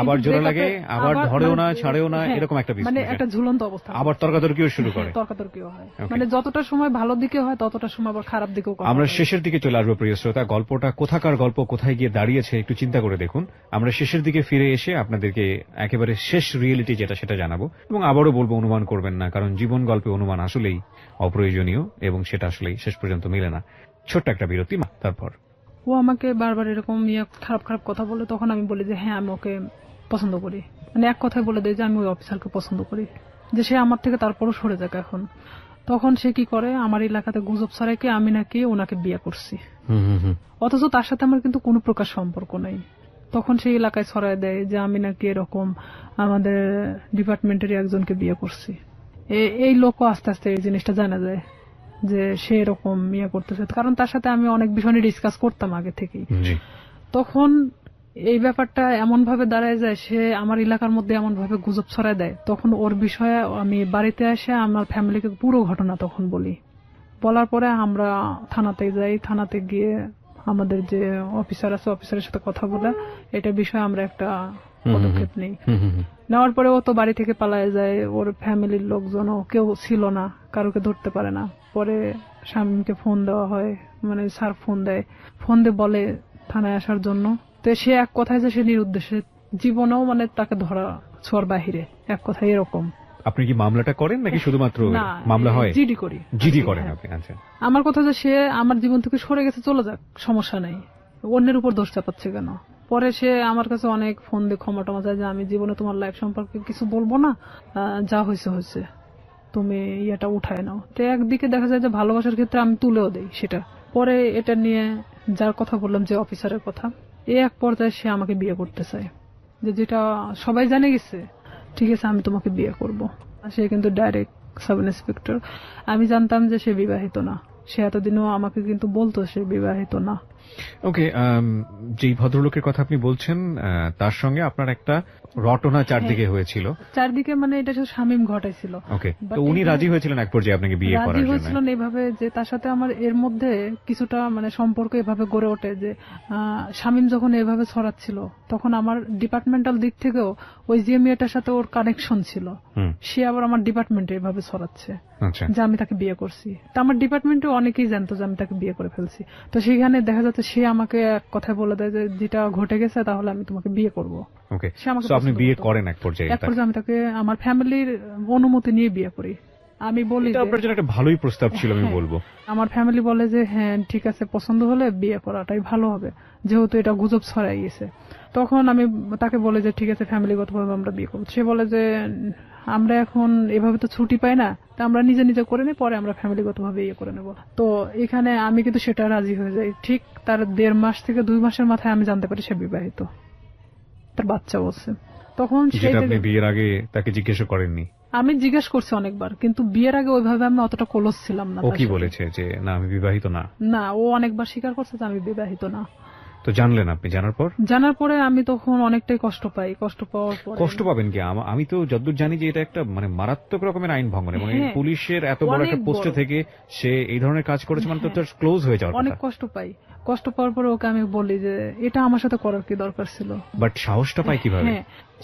আবার জোড়া লাগে, আবার ধরেও না ছাড়েও না, এরকম একটা বিষয়, মানে একটা ঝুলন্ত অবস্থা। আবার তর্কাতর্কিও শুরু করে। তর্কাতর্কিও হয়, মানে যতটা সময় ভালো দিকে হয় ততটা সময় আবার খারাপ দিকেও। আমরা শেষের দিকে চলে আসবো প্রিয় শ্রোতা। গল্পটা কোথাকার গল্প, কোথায় গিয়ে দাঁড়িয়েছে একটু চিন্তা করে দেখুন। আমরা শেষের দিকে ফিরে এসে আপনাদেরকে একেবারে শেষ রিয়েলিটি যেটা সেটা জানাবো। এবং আবারও বলবো অনুমান করবেন না, কারণ জীবন গল্পে অনুমান আসলেই অপ্রয়োজনীয় এবং সেটা আসলেই শেষ পর্যন্ত মেলে না। ছোট্ট একটা বিরতি, তারপর ও আমাকে বারবার এরকম খারাপ খারাপ কথা বলে। তখন আমি বলি যে হ্যাঁ আমি ওকে পছন্দ করি, মানে এক কথায় বলে দেয় যে আমি ওই অফিসারকে পছন্দ করি, যে সে আমার থেকে তারপরও সরে যাক এখন। তখন সে কি করে, আমার এলাকাতে গুজব ছড়াইকে আমি নাকি ওনাকে বিয়ে করছি, অথচ তার সাথে আমার কিন্তু কোনো প্রকার সম্পর্ক নেই। তখন সেই এলাকায় ছড়াই দেয় যে আমি নাকি এরকম আমাদের ডিপার্টমেন্টের একজনকে বিয়ে করছি। এই লোকও আস্তে আস্তে এই জিনিসটা জানা যায় যে সে এরকম ইয়ে করতেছে, কারণ তার সাথে আমি অনেক বিষয় নিয়ে ডিসকাস করতাম আগে থেকেই। তখন এই ব্যাপারটা এমন ভাবে দাঁড়ায় যায়, সে আমার এলাকার মধ্যে এমন ভাবে গুজব ছড়ায় দেয়। তখন ওর বিষয়ে আমি বাড়িতে এসে আমার ফ্যামিলিকে পুরো ঘটনা তখন বলি। বলার পরে আমরা থানাতে যাই, থানাতে গিয়ে আমাদের যে অফিসার আছে অফিসারের সাথে কথা বলে এটা বিষয়ে আমরা একটা পদক্ষেপ নেই। নেওয়ার পরে ও তো বাড়ি থেকে পালায় যায়, ওর ফ্যামিলির লোকজনও কেউ ছিল না, কারোকে ধরতে পারে না। পরে স্বামীকে ফোন দেওয়া হয়, মানে স্যার ফোন দেয়, ফোন দিয়ে বলে থানায় আসার জন্য। তো সে এক কথায় যে সে নিরুদ্দেশে, জীবনেও মানে তাকে ধরা ছোঁয়ার বাহিরে, এক কথায় এরকম। আপনি কি মামলাটা করেন নাকি শুধুমাত্র মামলা হয়? জিডি করি। জিডি করেন আপনি? আচ্ছা। আমার কথা যে সে আমার জীবন থেকে সরে গেছে, চলে যাক, সমস্যা নেই, অন্যের উপর দোষ চাপাচ্ছে কেন। পরে সে আমার কাছে অনেক ফোন দিয়ে ক্ষমা টমা চায় যে আমি জীবনে তোমার লাইফ সম্পর্কে কিছু বলবো না, যা হয়েছে হয়েছে, তুমি ইয়েটা উঠায় নাও। তো একদিকে দেখা যায় যে ভালোবাসার ক্ষেত্রে আমি তুলেও দেই সেটা। পরে এটা নিয়ে যার কথা বললাম, যে অফিসারের কথা, এক পর্যায়ে সে আমাকে বিয়ে করতে চায়, যেটা সবাই জানে গেছে। ঠিক আছে আমি তোমাকে বিয়ে করব। সে কিন্তু ডাইরেক্ট সাব ইন্সপেক্টর। আমি জানতাম যে সে বিবাহিত না, সে এতদিনও আমাকে কিন্তু বলতো সে বিবাহিত না। ওকে, যেই ভদ্রলোকের কথা আপনি বলছেন তার সঙ্গে আপনার একটা রটনা চারদিকে হয়েছিল। চারদিকে মানে এটা শুধু শামীম ঘটাইছিল। ওকে, তো উনি রাজি হয়েছিলেন এক পর্যায়ে আপনাকে বিয়ে করার রাজি জন্য? হয়েছিলেন এভাবে যে তার সাথে আমার এর মধ্যে কিছুটা মানে সম্পর্ক এভাবে গড়ে ওঠে যে শামীম যখন এভাবে ছড়াচ্ছিল তখন আমার ডিপার্টমেন্টাল দিক থেকেও ওই যে মেয়েটার সাথে ওর কানেকশন ছিল, সে আবার আমার ডিপার্টমেন্টে এভাবে ছড়াচ্ছে যে আমি তাকে বিয়ে করছি। তা আমার ডিপার্টমেন্টে অনেকেই জানতো যে আমি তাকে বিয়ে করে ফেলছি। তো সেখানে দেখা যাচ্ছে সে আমাকে এক কথায় বলে দেয় যে যেটা ঘটে গেছে তাহলে আমি তোমাকে বিয়ে করবো। ওকে, সো আপনি বিয়ে করেন এক পর্যায়ে? এক পর্যায়ে আমি তাকে আমার ফ্যামিলির অনুমতি নিয়ে বিয়ে করি। আমি বলি এটা আপনার জন্য একটা ভালোই প্রস্তাব ছিল আমি বলবো। আমার ফ্যামিলি বলে যে হ্যাঁ ঠিক আছে, পছন্দ হলে বিয়ে করাটাই ভালো হবে, যেহেতু এটা গুজব ছড়াই গেছে। তখন আমি তাকে বলে যে ঠিক আছে ফ্যামিলিগতভাবে আমরা বিয়ে করবো। সে বলে যে আমরা এখন এভাবে তো ছুটি পাই না, তা আমরা নিজে নিজে করে নিই, পরে আমরা ফ্যামিলিগতভাবে ইয়ে করে নেব। তো এখানে আমি কিন্তু সেটা রাজি হয়ে যাই। ঠিক তার 1.5 মাস থেকে 2 মাসের মাথায় আমি জানতে পারি সে বিবাহিত, তার বাচ্চা বলছে। তখন আপনি বিয়ের আগে তাকে জিজ্ঞেস করেননি? আমি জিজ্ঞেস করছি অনেকবার, কিন্তু বিয়ের আগে ওইভাবে আমি অতটা ক্লোজ ছিলাম না। ও কি বলেছে যে না আমি বিবাহিত না? না, ও অনেকবার স্বীকার করছে যে আমি বিবাহিত না। তো জানলেন আপনি? জানার পরে আমি তখন অনেকটাই কষ্ট পাই। কষ্ট পাওয়ার পরে কষ্ট পাবেন কি? আমি তো যতদূর জানি যে এটা একটা মানে মারাত্মক রকমের আইন ভঙ্গ, মানে পুলিশের এত বড় একটা পোস্টে থেকে সে এই ধরনের কাজ করেছে মানে তো তার ক্লোজ হয়ে যাওয়ার কথা। অনেক কষ্ট পাই। কষ্ট পাওয়ার পরে ওকে আমি বলি যে এটা আমার সাথে করার কি দরকার ছিল। বাট সাহসটা পাই কিভাবে?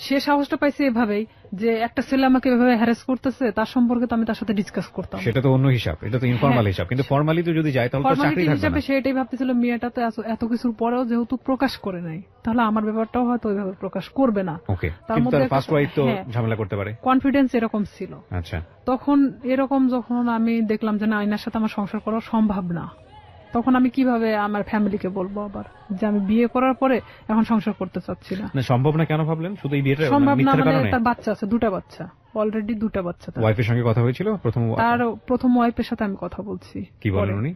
সে সাহসটা পাইছে এভাবেই যে একটা ছেলে আমাকে এভাবে হ্যারাস করতেছে, তার সম্পর্কে তো আমি তার সাথে ডিসকাস করতাম। সেটা তো অন্য হিসাব, এটা তো ইনফরমাল হিসাব। কিন্তু ফর্মালি তো যদি যায় তাহলে তো চাকরি থাকবে না। সে এটাই ভাবতেছিল মেয়েটা তো এত কিছুর পরেও যেহেতু প্রকাশ করে নাই, তাহলে আমার ব্যাপারটাও হয়তো ওইভাবে প্রকাশ করবে না। ওকে, কিন্তু তার ফার্স্ট ওয়াইফ তো ঝামেলা করতে পারে, কনফিডেন্স এরকম ছিল। আচ্ছা, তখন এরকম যখন আমি দেখলাম যে না আইনার সাথে আমার সংসার করা সম্ভব না, তখন আমি কিভাবে আমার ফ্যামিলিকে বলবো আবার যে আমি বিয়ে করার পরে এখন সংসার করতে চাচ্ছি না। সম্ভব না কেন ভাবলেন? শুধু এই বিয়েটা সম্ভব না মানে তার বাচ্চা আছে, 2টা বাচ্চা, অলরেডি 2টা বাচ্চা। ওয়াইফের সঙ্গে কথা হয়েছিল? প্রথম ওয়াইফের সাথে আমি কথা বলছি। কি বলেন উনি?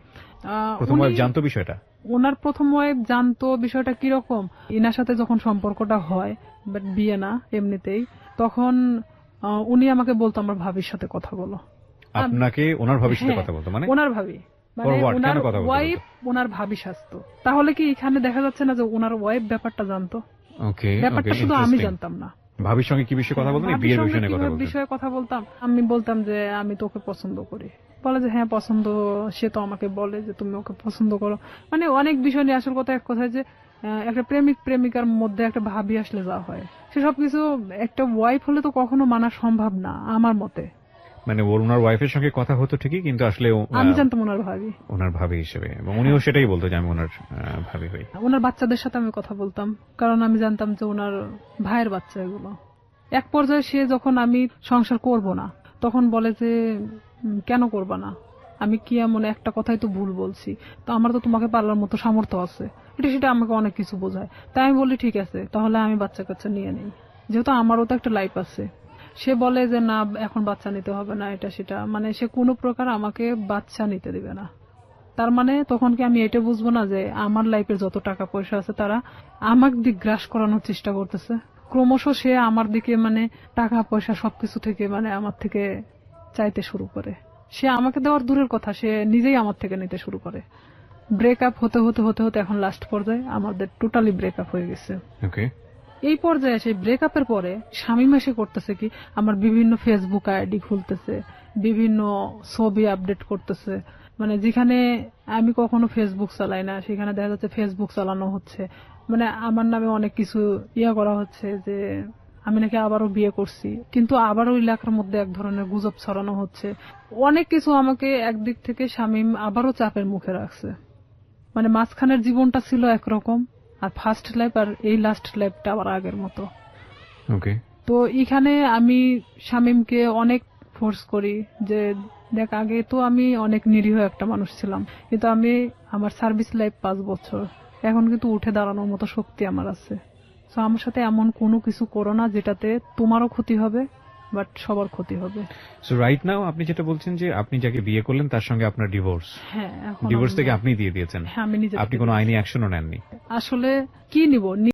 প্রথম ওয়াইফ জানতো বিষয়টা? ওনার প্রথম ওয়াইফ জানতো বিষয়টা কিরকম। ইনার সাথে যখন সম্পর্কটা হয়, বাট বিয়ে না এমনিতেই, তখন উনি আমাকে বলতো আমার ভাবির সাথে কথা বলো। আপনাকে ওনার ভাবির সাথে কথা বলতো? মানে ওনার ভাবি মানে ওনার ওয়াইফ ওনার ভাবি সাজতো। তাহলে কি এখানে দেখা যাচ্ছে না যে ওনার ওয়াইফ ব্যাপারটা জানতো? ওকে, ব্যাপারটা শুধু আমি জানতাম না। ভাবির সঙ্গে কি বিষয়ে কথা বলতেন? বিয়ের বিষয়ে কথা বলতাম। আমি বলতাম যে আমি তোকে পছন্দ করি, বলে যে হ্যাঁ পছন্দ। সে তো আমাকে বলে যে তুমি ওকে পছন্দ করো, মানে অনেক বিষয় নিয়ে। আসল কথা এক কথায় যে একটা প্রেমিক প্রেমিকার মধ্যে একটা ভাবি আসলে যা হয়, সে সবকিছু একটা ওয়াইফ হলে তো কখনো মানা সম্ভব না আমার মতে। মানে ওনার ওয়াইফের সঙ্গে কথা হতো ঠিকই, কিন্তু আসলে আমি জানতাম ওনার ভাবি হিসেবে, এবং উনিও সেটাই বলতো যে আমি ওনার ভাবি হই। ওনার বাচ্চাদের সাথে আমি কথা বলতাম, কারণ আমি জানতাম যে ওনার ভাইয়ের বাচ্চা এগুলো। এক পর্যায়ে সে যখন আমি সংসার করব না, তখন বলে যে কেন করবা না, আমি কি এমন একটা কথাই তো ভুল বলছি, তো আমার তো তোমাকে পালার মতো সামর্থ্য আছে। সেটা আমাকে অনেক কিছু বোঝায়। তাই আমি বলি ঠিক আছে তাহলে আমি বাচ্চা কাচ্চা নিয়ে নেই, যেহেতু আমারও তো একটা লাইফ আছে। সে বলে যে না এখন বাচ্চা নিতে হবে না, এটা সেটা, মানে সে কোনো প্রকার আমাকে বাচ্চা নিতে দিবে না। তার মানে তখন কি আমি এটা বুঝবো না যে আমার লাইফের যত টাকা পয়সা আছে তারা আমার দিক গ্রাস করানোর চেষ্টা করতেছে। ক্রমশ সে আমার দিকে মানে টাকা পয়সা সবকিছু থেকে মানে আমার থেকে চাইতে শুরু করে। সে আমাকে দেওয়ার দূরের কথা, সে নিজেই আমার থেকে নিতে শুরু করে। ব্রেকআপ হতে হতে হতে হতে এখন লাস্ট পর্যায়ে আমাদের টোটালি ব্রেকআপ হয়ে গেছে। এই পর্যায়ে সেই ব্রেকআপের পরে শামীম এসে করতেছে কি, আমার বিভিন্ন ফেসবুক আইডি খুলতেছে, বিভিন্ন ছবি আপডেট করতেছে, মানে যেখানে আমি কখনো ফেসবুক চালাই না সেখানে দেখা যাচ্ছে ফেসবুক চালানো হচ্ছে। মানে আমার নামে অনেক কিছু করা হচ্ছে যে আমি নাকি আবারও বিয়ে করছি, কিন্তু আবারও এলাকার মধ্যে এক ধরনের গুজব ছড়ানো হচ্ছে। অনেক কিছু আমাকে একদিক থেকে শামীম আবারও চাপের মুখে রাখছে। মানে মাঝখানের জীবনটা ছিল একরকম, আর ফার্স্ট লাইফ আর এই লাস্ট লাইফটা আবার আগের মতো। তো এখানে আমি শামীমকে অনেক ফোর্স করি যে দেখ আগে তো আমি অনেক নিরীহ একটা মানুষ ছিলাম, কিন্তু আমি আমার সার্ভিস লাইফ 5 বছর, এখন কিন্তু উঠে দাঁড়ানোর মতো শক্তি আমার আছে। তো আমার সাথে এমন কোনো কিছু করো না যেটাতে তোমারও ক্ষতি হবে বাট সবার ক্ষতি হবে। সো রাইট নাও আপনি যেটা বলছেন যে আপনি যাকে বিয়ে করলেন তার সঙ্গে আপনার ডিভোর্স। হ্যাঁ, ডিভোর্স থেকে আপনি দিয়ে দিয়েছেন? হ্যাঁ, আমি নিজে। আপনি কোনো আইনি অ্যাকশনও নেননি? আসলে কি নিব।